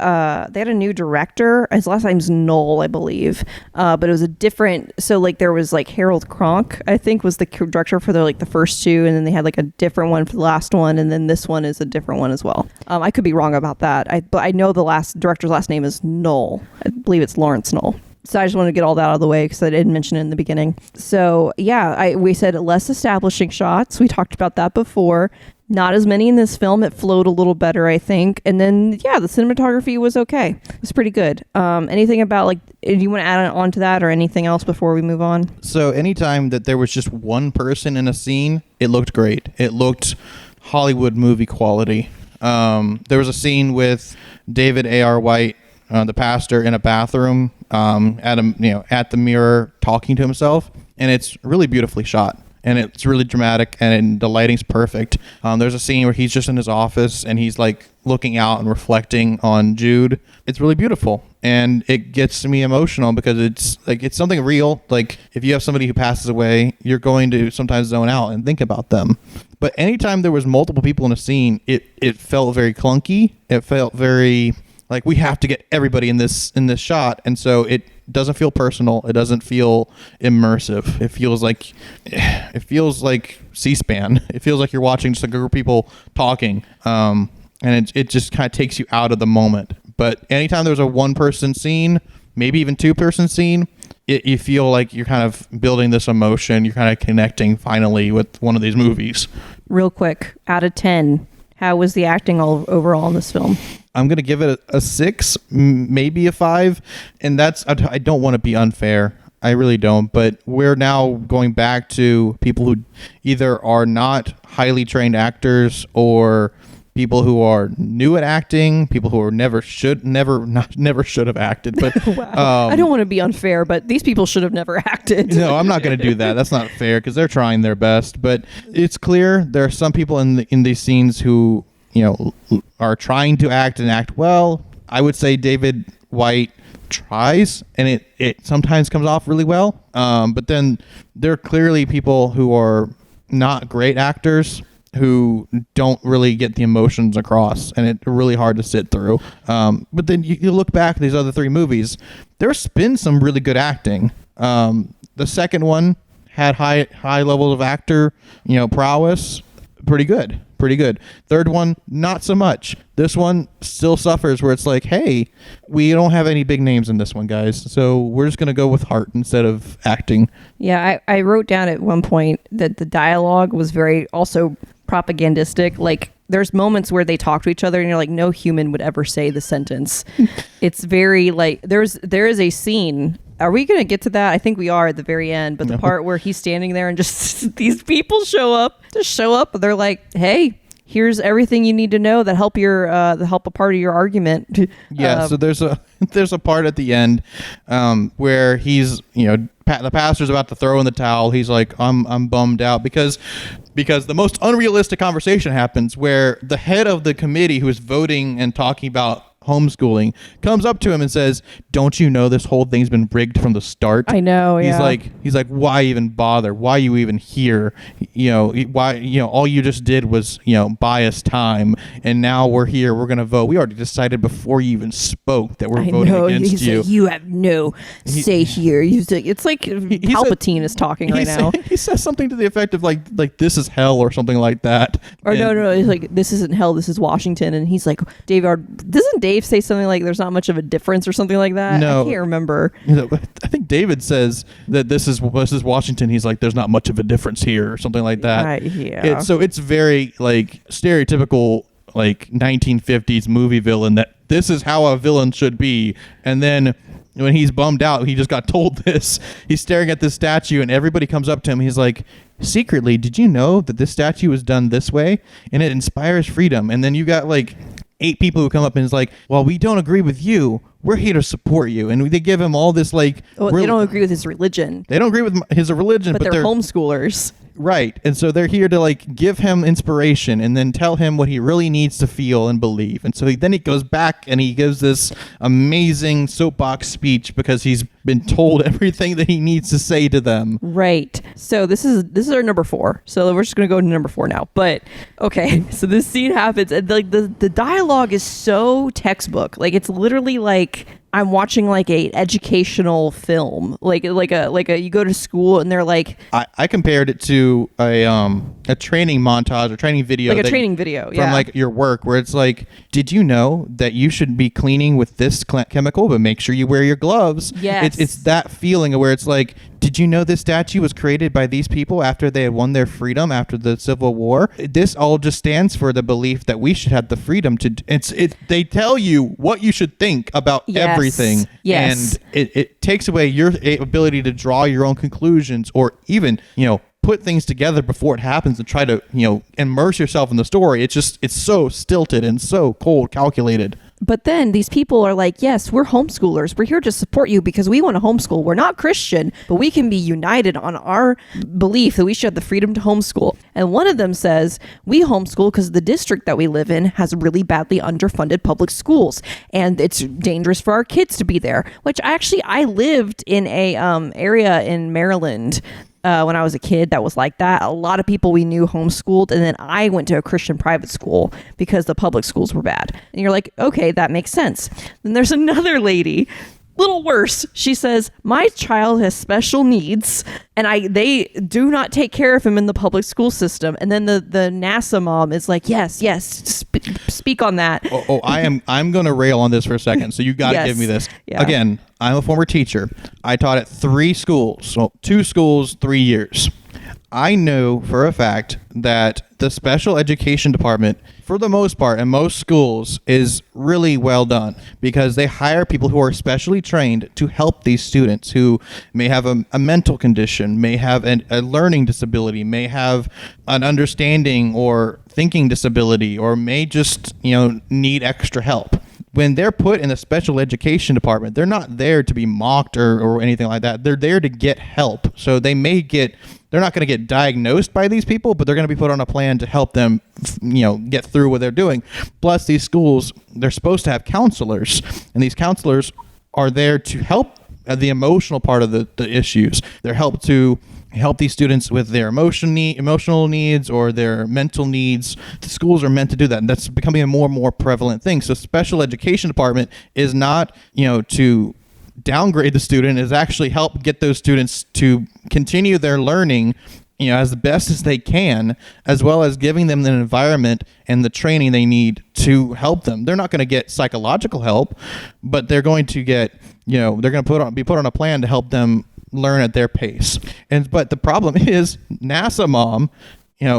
director. His last name's Null, I believe, but it was a different. So like there was like Harold Kronk, I think, was the director for the first two, and then they had like a different one for the last one, and then this one is a different one as well. I could be wrong about that. But I know the director's last name is Null. I believe it's Lawrence Null. So I just wanted to get all that out of the way because I didn't mention it in the beginning. So yeah, we said less establishing shots. We talked about that before. Not as many in this film. It flowed a little better, I think. And then, yeah, the cinematography was okay. It was pretty good. Anything about, do you want to add on to that or anything else before we move on? So anytime that there was just one person in a scene, it looked great. It looked Hollywood movie quality. There was a scene with David A.R. White, the pastor, in a bathroom at the mirror talking to himself. And it's really beautifully shot. And it's really dramatic, and the lighting's perfect. There's a scene where he's just in his office, and he's looking out and reflecting on Jude. It's really beautiful, and it gets me emotional because it's something real. Like if you have somebody who passes away, you're going to sometimes zone out and think about them. But anytime there was multiple people in a scene, it felt very clunky. It felt very like we have to get everybody in this shot, and so it doesn't feel personal. It doesn't feel immersive. It feels like C-SPAN. It feels like you're watching just a group of people talking, and it just kind of takes you out of the moment. But anytime there's a one-person scene, maybe even two-person scene, you feel like you're kind of building this emotion. You're kind of connecting finally with one of these movies. Real quick, out of 10, how was the acting overall in this film? I'm going to give it a 6, maybe a 5. And I don't want to be unfair. I really don't. But we're now going back to people who either are not highly trained actors or people who are new at acting, people who never should have acted. But wow. I don't want to be unfair, but these people should have never acted. No, I'm not going to do that. That's not fair because they're trying their best. But it's clear there are some people in these scenes who are trying to act and act well. I would say David White tries, and it sometimes comes off really well. But then there are clearly people who are not great actors who don't really get the emotions across, and it's really hard to sit through. But then you look back at these other three movies, there's been some really good acting. The second one had high levels of actor, prowess. Pretty good. Third one, not so much. This one still suffers where it's like, hey, we don't have any big names in this one, guys. So we're just going to go with heart instead of acting. Yeah, I wrote down at one point that the dialogue was very also propagandistic. Like, there's moments where they talk to each other and you're like, no human would ever say the sentence. It's very like, there is a scene. Are we going to get to that? I think we are at the very end. But the part where he's standing there and just these people show up. They're like, hey, here's everything you need to know that help a part of your argument. Yeah. So there's a part at the end where he's, the pastor's about to throw in the towel. He's like, I'm bummed out because the most unrealistic conversation happens where the head of the committee who is voting and talking about homeschooling comes up to him and says, don't you know this whole thing's been rigged from the start? I know. Yeah. He's like, why even bother? Why are you even here? Why, all you just did was, buy us time. And now we're here. We're going to vote. We already decided before you even spoke that we're voting against you. Like, you have no say here. It's like Palpatine is talking right now. He says something to the effect of like this is hell or something like that. Or no. He's like, this isn't hell. This is Washington. And he's like, doesn't Dave say something like there's not much of a difference or something like that? No, I can't remember. I think David says that this is Washington. He's like, there's not much of a difference here or something like that. Yeah. So it's very like stereotypical like 1950s movie villain that this is how a villain should be. And then when he's bummed out, he just got told this. He's staring at this statue and everybody comes up to him. He's like, secretly, did you know that this statue was done this way and it inspires freedom? And then you got like 8 people who come up and is like, well, we don't agree with you. We're here to support you. And they give him all this like... Well, they don't agree with his religion. They don't agree with his religion. But they're homeschoolers. Right. And so they're here to like give him inspiration and then tell him what he really needs to feel and believe. And so then he goes back and he gives this amazing soapbox speech because he's been told everything that he needs to say to them. Right. So this is our number 4. So we're just going to go to number 4 now. But okay, so this scene happens and like the dialogue is so textbook. Like it's literally like I'm watching like a educational film, like a you go to school and they're like. I compared it to a training montage or training video, like a training video from like your work, where it's like, did you know that you should be cleaning with this chemical, but make sure you wear your gloves? Yes, it's that feeling where it's like, did you know this statue was created by these people after they had won their freedom after the Civil War? This all just stands for the belief that we should have the freedom to. They tell you what you should think about everything. Yes. And it takes away your ability to draw your own conclusions or even, put things together before it happens and try to, immerse yourself in the story. It's so stilted and so cold calculated. But then these people are like, yes, we're homeschoolers. We're here to support you because we want to homeschool. We're not Christian, but we can be united on our belief that we should have the freedom to homeschool. And one of them says, we homeschool because the district that we live in has really badly underfunded public schools. And it's dangerous for our kids to be there, which I lived in a area in Maryland when I was a kid that was like that. A lot of people we knew homeschooled, and then I went to a Christian private school because the public schools were bad. And you're like, okay, that makes sense. Then there's another lady, little worse. She says, my child has special needs and they do not take care of him in the public school system. And then the NASA mom is like, yes, speak on that. I'm going to rail on this for a second. So you got to give me this. Yeah. Again, I'm a former teacher. I taught at 3 schools. So 2 schools, 3 years. I know for a fact that the special education department, for the most part, in most schools, is really well done because they hire people who are specially trained to help these students who may have a mental condition, may have a learning disability, may have an understanding or thinking disability, or may just, need extra help. when they're put in the special education department, they're not there to be mocked or anything like that. They're there to get help. So they're not going to get diagnosed by these people, but they're going to be put on a plan to help them, get through what they're doing. Plus, these schools, they're supposed to have counselors, and these counselors are there to help the emotional part of the issues. They're help these students with their emotional needs or their mental needs. The schools are meant to do that, and that's becoming a more and more prevalent thing. So special education department is not, to downgrade the student, is actually help get those students to continue their learning, as the best as they can, as well as giving them the environment and the training they need to help them. They're not going to get psychological help, but they're going to get, they're going to be put on a plan to help them learn at their pace. But the problem is NASA mom,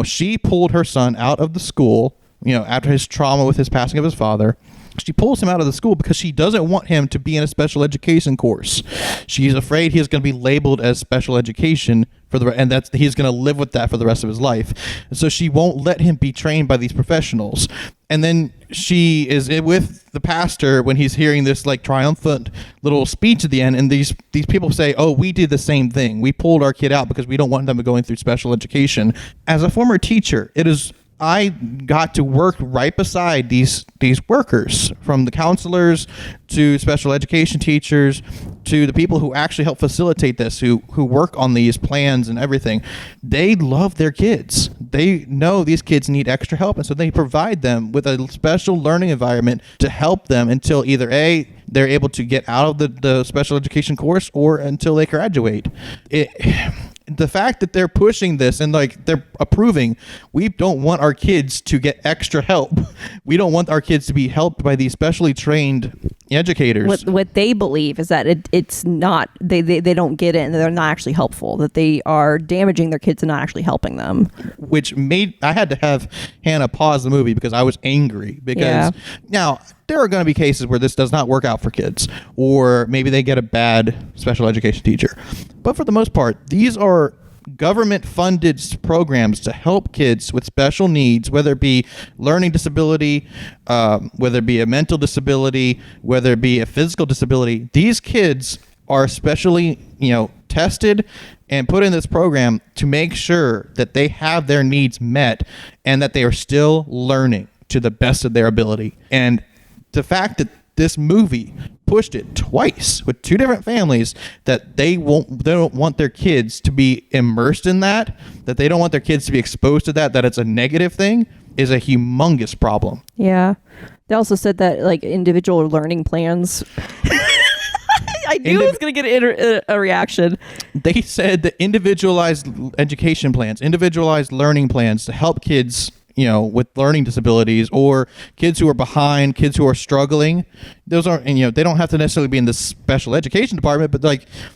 she pulled her son out of the school, after his trauma with his passing of his father. She pulls him out of the school because she doesn't want him to be in a special education course. She's afraid he's going to be labeled as special education he's going to live with that for the rest of his life. And so she won't let him be trained by these professionals. And then she is with the pastor when he's hearing this triumphant little speech at the end. And these people say, "Oh, we did the same thing. We pulled our kid out because we don't want them going through special education." As a former teacher, I got to work right beside these workers, from the counselors to special education teachers to the people who actually help facilitate this, who work on these plans and everything. They love their kids. They know these kids need extra help, and so they provide them with a special learning environment to help them until either A, they're able to get out of the special education course, or until they graduate. The fact that they're pushing this and they're approving, we don't want our kids to get extra help. We don't want our kids to be helped by these specially trained educators. What they believe is that it's not, they don't get it, and they're not actually helpful, that they are damaging their kids and not actually helping them. Which I had to have Hannah pause the movie because I was angry. Because now, there are going to be cases where this does not work out for kids, or maybe they get a bad special education teacher. But for the most part, these are government-funded programs to help kids with special needs, whether it be learning disability, whether it be a mental disability, whether it be a physical disability. These kids are specially, tested and put in this program to make sure that they have their needs met and that they are still learning to the best of their ability. And the fact that this movie pushed it twice with two different families, that they don't want their kids to be immersed in that they don't want their kids to be exposed to that it's a negative thing, is a humongous problem. Yeah. They also said that individual learning plans. I knew I was going to get a reaction. They said that individualized education plans, individualized learning plans to help kids with learning disabilities, or kids who are behind, kids who are struggling. Those aren't, they don't have to necessarily be in the special education department, but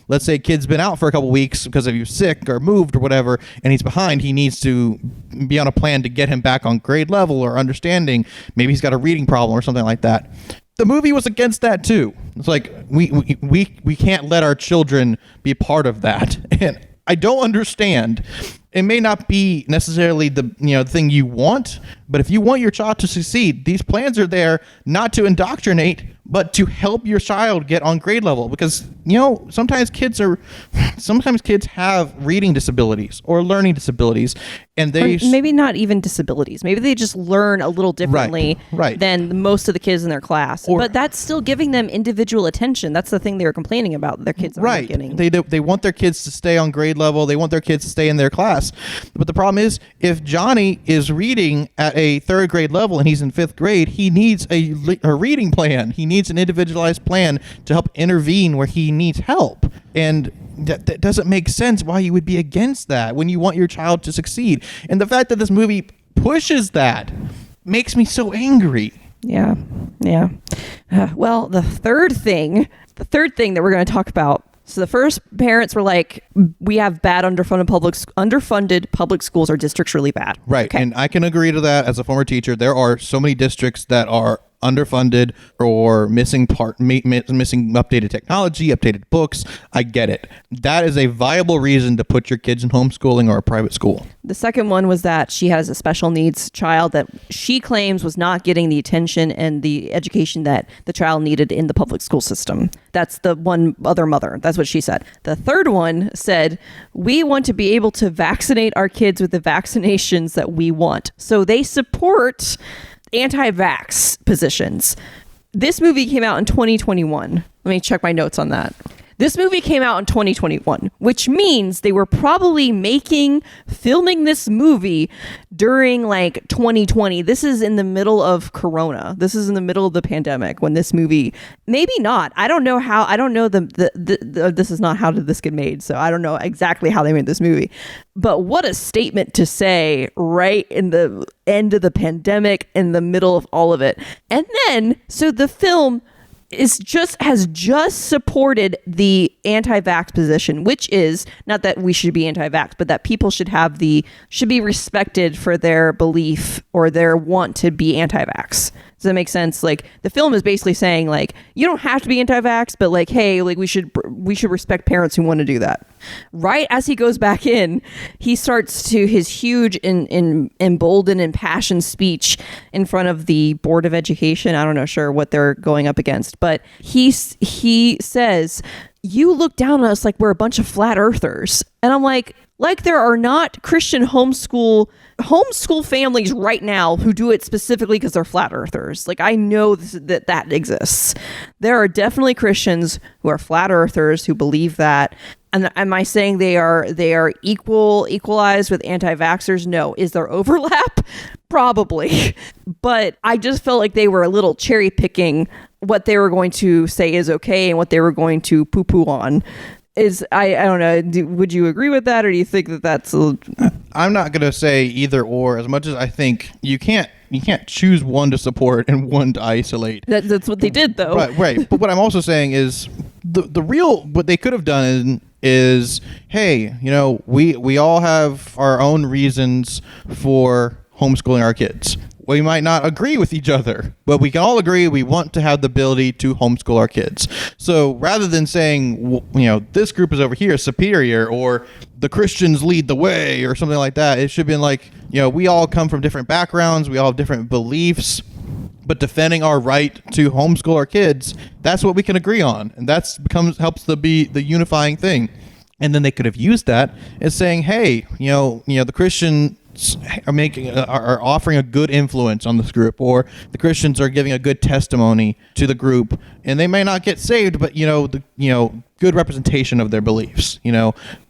let's say a kid's been out for a couple weeks because he was sick or moved or whatever, and he's behind. He needs to be on a plan to get him back on grade level or understanding. Maybe he's got a reading problem or something like that. The movie was against that too. It's we can't let our children be part of that. And I don't understand. It may not be necessarily the thing you want, but if you want your child to succeed, these plans are there not to indoctrinate, but to help your child get on grade level. Because sometimes kids have reading disabilities or learning disabilities, and they maybe not even disabilities. Maybe they just learn a little differently than most of the kids in their class. But that's still giving them individual attention. That's the thing they were complaining about. Their kids aren't getting. They want their kids to stay on grade level. They want their kids to stay in their class. But the problem is, if Johnny is reading at a third grade level and he's in fifth grade, he needs a reading plan. He needs an individualized plan to help intervene where he needs help. And that doesn't make sense why you would be against that when you want your child to succeed. And the fact that this movie pushes that makes me so angry. Yeah. Well, the third thing that we're going to talk about. So the first, parents were like, we have bad underfunded public schools. Our district's really bad. Right. Okay. And I can agree to that as a former teacher. There are so many districts that are underfunded or missing updated technology, updated books. I get it. That is a viable reason to put your kids in homeschooling or a private school. The second one was that she has a special needs child that she claims was not getting the attention and the education that the child needed in the public school system. That's the one other mother. That's what she said. The third one said, we want to be able to vaccinate our kids with the vaccinations that we want. So they support anti-vax positions. This movie came out in 2021. Let me check my notes on that. This movie came out in 2021, which means they were probably filming this movie during like 2020. This is in the middle of Corona. This is in the middle of the pandemic when this movie, maybe not. I don't know how, I don't know this is not how did this get made. So I don't know exactly how they made this movie, but what a statement to say right in the end of the pandemic, in the middle of all of it. And then, so the film has just supported the anti-vax position, which is not that we should be anti-vax, but that people should be respected for their belief or their want to be anti-vax. Does that make sense? Like, the film is basically saying, like, you don't have to be anti-vax, but like, hey, like we should respect parents who want to do that. Right as he goes back in, he starts to his huge emboldened, impassioned speech in front of the Board of Education. I don't know, sure what they're going up against, but he says, you look down on us like we're a bunch of flat earthers. And I'm like there are not Christian homeschool families right now who do it specifically because they're flat earthers. Like, I know that exists. There are definitely Christians who are flat earthers who believe that. And am I saying they are equalized with anti-vaxxers? No. Is there overlap? Probably. But I just felt like they were a little cherry picking what they were going to say is okay and what they were going to poo-poo on. I don't know. Would you agree with that, or do you think that that's? I'm not going to say either or. As much as I think you can't choose one to support and one to isolate. That's what they did, though. Right. But what I'm also saying is the real what they could have done is hey, we all have our own reasons for homeschooling our kids. We might not agree with each other, but we can all agree we want to have the ability to homeschool our kids. So rather than saying, this group is over here superior, or the Christians lead the way, or something like that, it should have been like, we all come from different backgrounds, we all have different beliefs, but defending our right to homeschool our kids, that's what we can agree on. And helps to be the unifying thing. And then they could have used that as saying, hey, the Christian are offering a good influence on this group, or the Christians are giving a good testimony to the group, and they may not get saved, but good representation of their beliefs,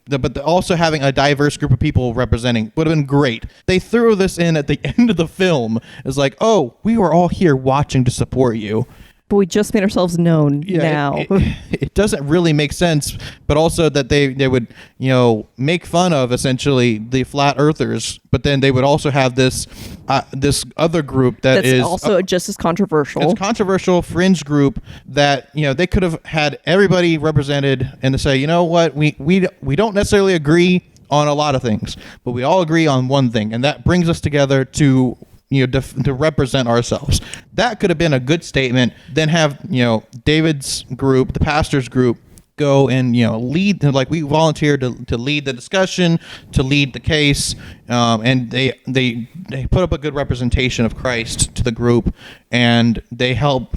but also having a diverse group of people representing would have been great. They threw this in at the end of the film as like, oh, we were all here watching to support you. But we just made ourselves known now. It doesn't really make sense, but also that they would, make fun of essentially the flat earthers, but then they would also have this other group that's also just as controversial. It's a controversial fringe group that, they could have had everybody represented and to say, you know what, we don't necessarily agree on a lot of things, but we all agree on one thing, and that brings us together to to represent ourselves. That could have been a good statement. Then have, David's group, the pastor's group, go and, lead, like we volunteered to lead the discussion, to lead the case. And they put up a good representation of Christ to the group, and they help,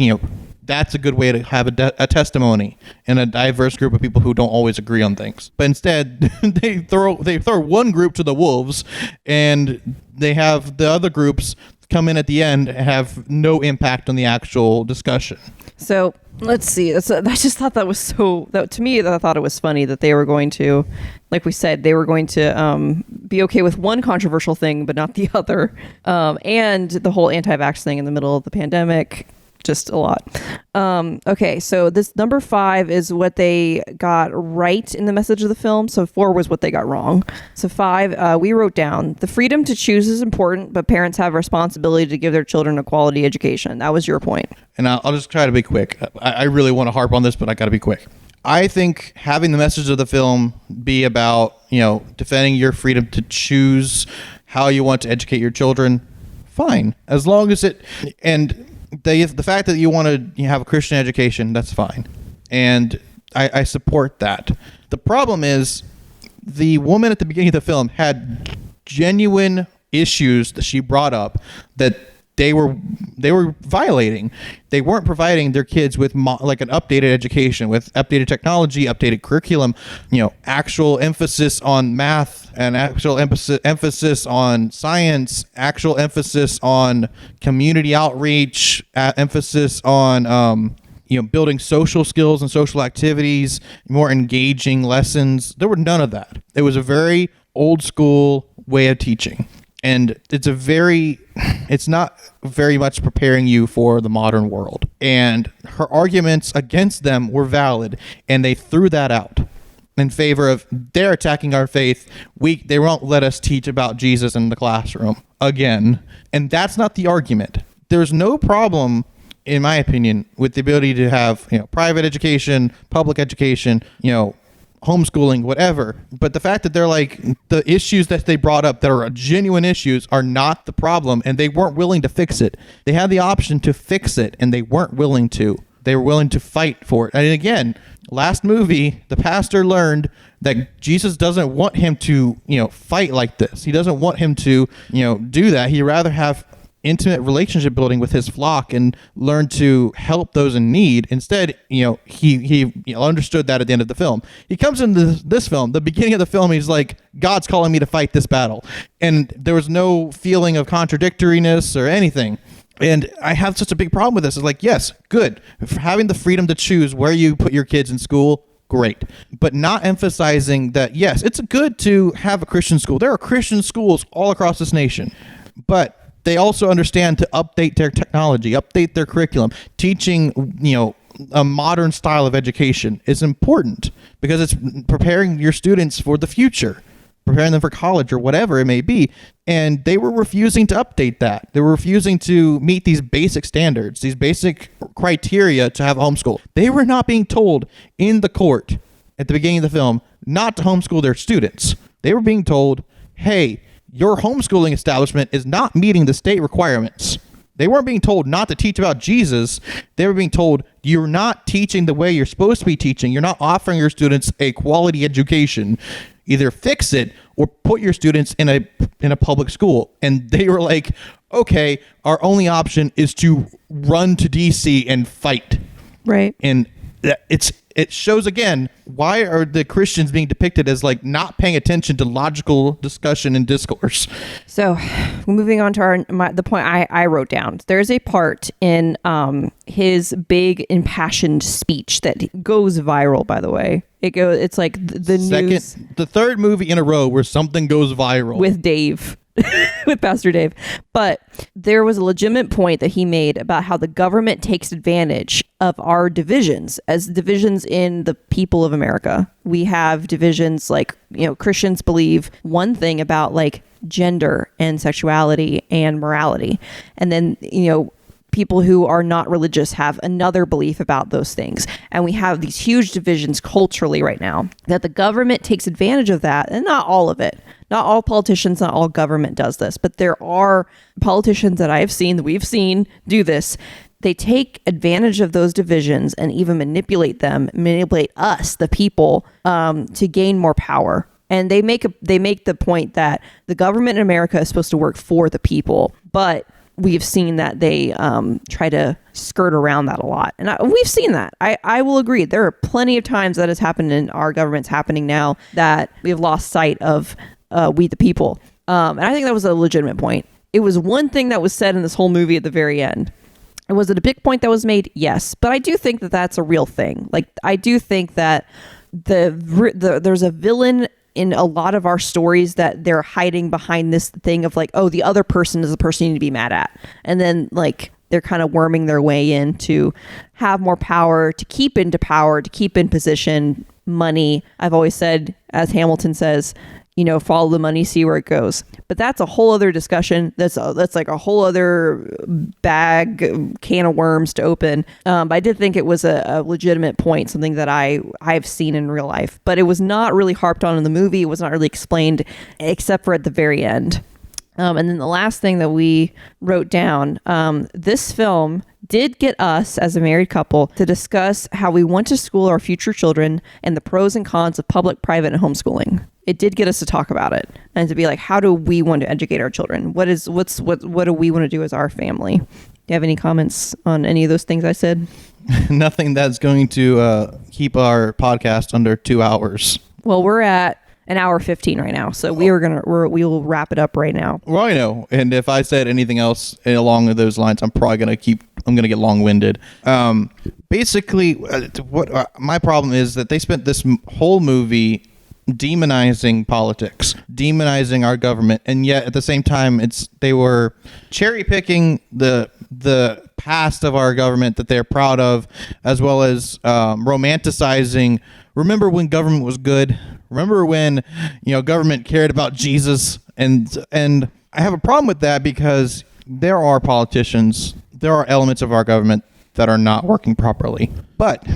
that's a good way to have a testimony in a diverse group of people who don't always agree on things. But instead, they throw one group to the wolves, and they have the other groups come in at the end and have no impact on the actual discussion. So let's see. I just thought that was to me, I thought it was funny that they were going to, like we said, they were going to be okay with one controversial thing, but not the other. And the whole anti-vax thing in the middle of the pandemic. Just a lot. Okay, so this number 5 is what they got right in the message of the film. So 4 was what they got wrong. So 5, we wrote down, the freedom to choose is important, but parents have a responsibility to give their children a quality education. That was your point. And I'll just try to be quick. I really want to harp on this, but I got to be quick. I think having the message of the film be about, defending your freedom to choose how you want to educate your children, fine. As long as the fact that you want to have a Christian education, that's fine. And I support that. The problem is the woman at the beginning of the film had genuine issues that she brought up that they were violating. They weren't providing their kids with like an updated education, with updated technology, updated curriculum, actual emphasis on math and actual emphasis on science, actual emphasis on community outreach, emphasis on building social skills and social activities, more engaging lessons. There were none of that. It was a very old school way of teaching. And it's not very much preparing you for the modern world. And her arguments against them were valid, and they threw that out in favor of they're attacking our faith. They won't let us teach about Jesus in the classroom again. And that's not the argument. There's no problem, in my opinion, with the ability to have private education, public education, homeschooling, whatever. But the fact that they're like, the issues that they brought up that are genuine issues are not the problem, and they weren't willing to fix it. They had the option to fix it, and they weren't willing to. They were willing to fight for it. And again, last movie, the pastor learned that Jesus doesn't want him to, fight like this. He doesn't want him to, do that. He'd rather have intimate relationship building with his flock and learn to help those in need. Instead, he understood that at the end of the film. He comes into this film, the beginning of the film, he's like, God's calling me to fight this battle. And there was no feeling of contradictoriness or anything. And I have such a big problem with this. It's like, yes, good. For having the freedom to choose where you put your kids in school, great. But not emphasizing that, yes, it's good to have a Christian school. There are Christian schools all across this nation. But they also understand to update their technology, update their curriculum. Teaching, a modern style of education is important because it's preparing your students for the future, preparing them for college or whatever it may be. And they were refusing to update that. They were refusing to meet these basic standards, these basic criteria to have a homeschool. They were not being told in the court at the beginning of the film not to homeschool their students. They were being told, hey, your homeschooling establishment is not meeting the state requirements. They weren't being told not to teach about Jesus. They were being told, you're not teaching the way you're supposed to be teaching. You're not offering your students a quality education. Either fix it or put your students in a public school. And they were like, okay, our only option is to run to DC and fight. Right. And it shows again, why are the Christians being depicted as like not paying attention to logical discussion and discourse? So moving on to the point I wrote down, there's a part in his big impassioned speech that goes viral, by the way. It's like the news. The third movie in a row where something goes viral. With Dave. With Pastor Dave. But there was a legitimate point that he made about how the government takes advantage of our divisions as divisions in the people of America. We have divisions like, Christians believe one thing about like gender and sexuality and morality. And then, people who are not religious have another belief about those things. And we have these huge divisions culturally right now that the government takes advantage of that, and not all of it. Not all politicians, not all government does this, but there are politicians that we've seen do this. They take advantage of those divisions and even manipulate us, the people, to gain more power. And they make the point that the government in America is supposed to work for the people, but we've seen that they try to skirt around that a lot. And we've seen that. I will agree. There are plenty of times that has happened in our government's happening now that we have lost sight of we the people. And I think that was a legitimate point. It was one thing that was said in this whole movie at the very end. And was it a big point that was made? Yes. But I do think that that's a real thing. Like, I do think that there's a villain in a lot of our stories that they're hiding behind this thing of like, oh, the other person is the person you need to be mad at. And then like they're kind of worming their way in to have more power, to keep in position, money. I've always said, as Hamilton says, follow the money, see where it goes. But that's a whole other discussion. That's like a whole other can of worms to open. But I did think it was a legitimate point, something that I've seen in real life. But it was not really harped on in the movie. It was not really explained except for at the very end. And then the last thing that we wrote down, this film did get us as a married couple to discuss how we want to school our future children and the pros and cons of public, private, and homeschooling. It did get us to talk about it and to be like, how do we want to educate our children? What do we want to do as our family? Do you have any comments on any of those things I said? Nothing that's going to keep our podcast under 2 hours. Well, we're at an hour 15 right now, so we will wrap it up right now. Well, I know, and if I said anything else along those lines, I'm gonna get long-winded. Basically, what my problem is that they spent this whole movie demonizing politics, demonizing our government, and yet at the same time, they were cherry picking the past of our government that they're proud of, as well as romanticizing. Remember when government was good? Remember when government cared about Jesus? And I have a problem with that because there are politicians, there are elements of our government that are not working properly, but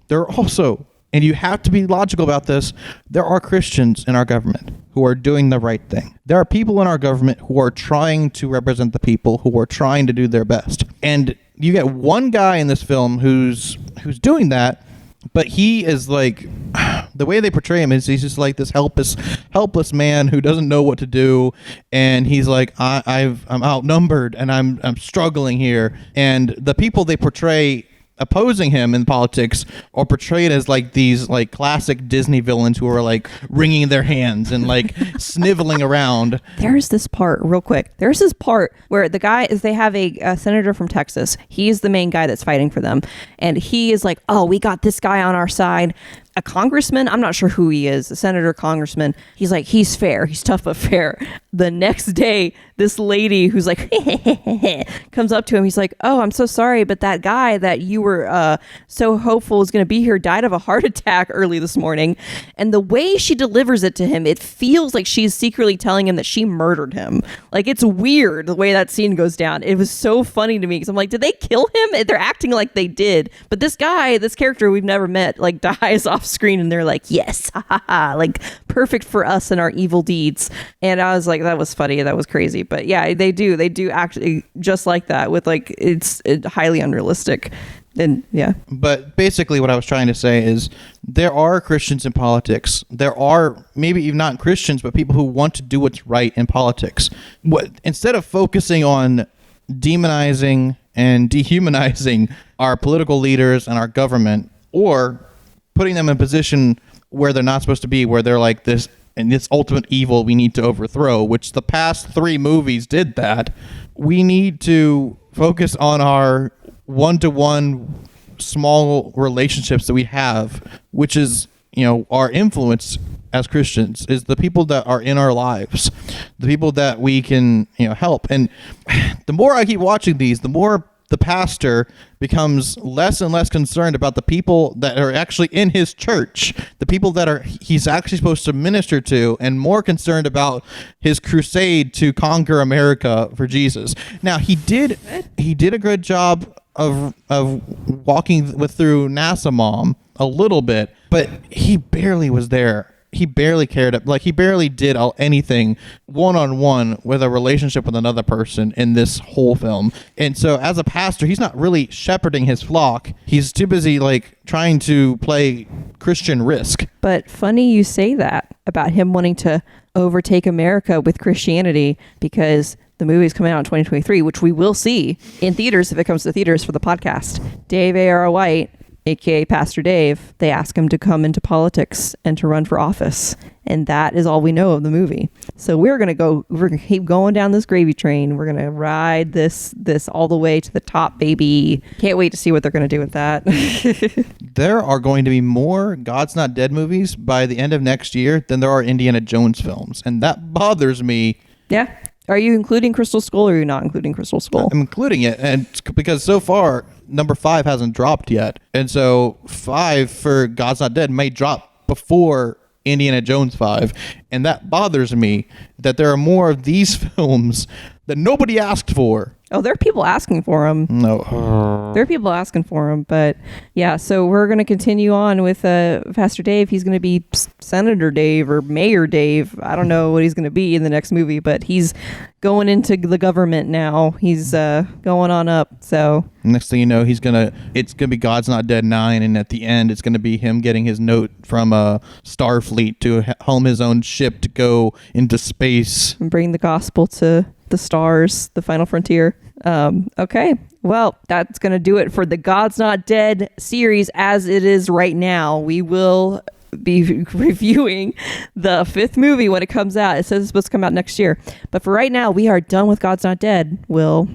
there are also, and you have to be logical about this, there are Christians in our government who are doing the right thing. There are people in our government who are trying to represent the people, who are trying to do their best. And you get one guy in this film who's doing that, but he is like, the way they portray him is he's just like this helpless man who doesn't know what to do, and he's like, I'm outnumbered and I'm struggling here. And the people they portray opposing him in politics are portrayed as like these like classic Disney villains who are like wringing their hands and like sniveling around. There's this part real quick. There's this part where the guy is, they have a senator from Texas. He's the main guy that's fighting for them. And he is like, oh, we got this guy on our side. A congressman, I'm not sure who he is, a senator, congressman. He's like, he's fair. He's tough but fair. The next day, this lady who's like, comes up to him. He's like, oh, I'm so sorry, but that guy that you were so hopeful is going to be here died of a heart attack early this morning. And the way she delivers it to him, it feels like she's secretly telling him that she murdered him. Like, it's weird the way that scene goes down. It was so funny to me because I'm like, did they kill him? They're acting like they did. But this guy, this character we've never met, like dies off screen, and they're like, yes, ha ha ha, like perfect for us and our evil deeds. And I was like, that was funny, that was crazy. But yeah, they do actually just like that, with like it's highly unrealistic. And yeah, but basically what I was trying to say is there are Christians in politics. There are maybe even not Christians, but people who want to do what's right in politics. Instead of focusing on demonizing and dehumanizing our political leaders and our government, or putting them in a position where they're not supposed to be, where they're like this and this ultimate evil we need to overthrow, which the past 3 movies did that. We need to focus on our one-to-one small relationships that we have, which is, our influence as Christians, is the people that are in our lives, the people that we can, help. And the more I keep watching these, the more the pastor becomes less and less concerned about the people that are actually in his church, the people that he's actually supposed to minister to, and more concerned about his crusade to conquer America for Jesus. Now, he did a good job of walking through NASA Mom a little bit, but he barely was there. He barely cared. Like, he barely did anything one-on-one with a relationship with another person in this whole film. And so as a pastor, he's not really shepherding his flock. He's too busy like trying to play Christian Risk. But funny you say that about him wanting to overtake America with Christianity, because the movie's coming out in 2023, which we will see in theaters if it comes to theaters for the podcast. Dave A.R. White, aka Pastor Dave, they ask him to come into politics and to run for office, and that is all we know of the movie. So we're gonna keep going down this gravy train. We're gonna ride this all the way to the top, baby. Can't wait to see what they're gonna do with that. There are going to be more God's Not Dead movies by the end of next year than there are Indiana Jones films, and that bothers me. Yeah. Are you including Crystal Skull, or are you not including Crystal Skull? I'm including it, and because so far number 5 hasn't dropped yet, and so 5 for God's Not Dead may drop before Indiana Jones 5, and that bothers me that there are more of these films that nobody asked for. Oh, there are people asking for him. No. There are people asking for him. But yeah, so we're going to continue on with Pastor Dave. He's going to be Senator Dave or Mayor Dave. I don't know what he's going to be in the next movie, but he's going into the government now. He's going on up. So next thing you know, it's gonna be God's Not Dead 9, and at the end, it's gonna be him getting his note from Starfleet to helm his own ship to go into space and bring the gospel to the stars, the final frontier. Okay, well, that's gonna do it for the God's Not Dead series as it is right now. We will be reviewing the 5th movie when it comes out. It says it's supposed to come out next year, but for right now, we are done with God's Not Dead. Woo!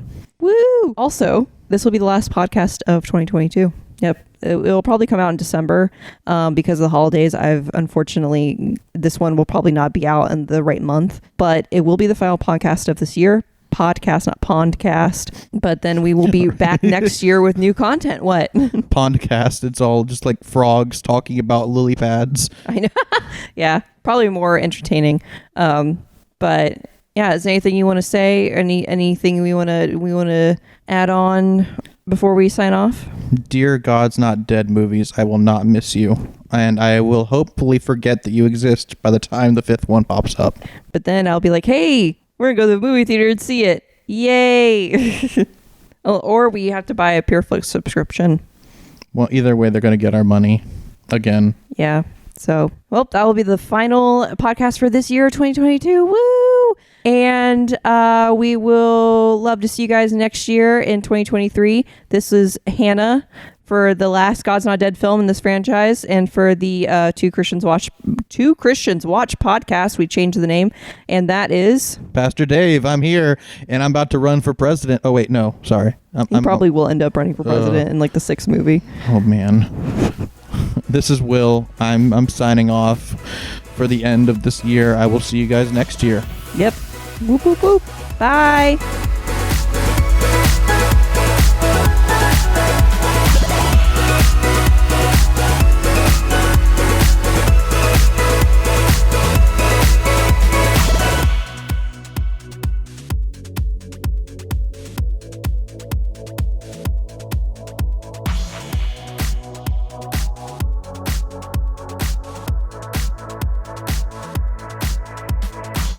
Also, this will be the last podcast of 2022. Yep. It'll probably come out in December because of the holidays. Unfortunately, this one will probably not be out in the right month, but it will be the final podcast of this year. Podcast, not pondcast. But then we will be back next year with new content. What? Pondcast. It's all just like frogs talking about lily pads. I know. Yeah, probably more entertaining. But yeah, is there anything you want to say? Anything we want to add on before we sign off? Dear God's Not Dead movies, I will not miss you, and I will hopefully forget that you exist by the time the 5th one pops up. But then I'll be like, hey, we're gonna go to the movie theater and see it. Yay! Or we have to buy a PureFlix subscription. Well, either way, they're gonna get our money again. Yeah. So, well, that will be the final podcast for this year, 2022. Woo! And we will love to see you guys next year in 2023. This is Hannah for the last God's Not Dead film in this franchise, and for the Two Christians Watch podcast. We changed the name, and that is Pastor Dave. I'm here, and I'm about to run for president. Oh wait, no, sorry. He probably will end up running for president in like the 6th movie. Oh man. This is Will. I'm signing off for the end of this year. I will see you guys next year. Yep. Whoop, whoop, whoop. Bye.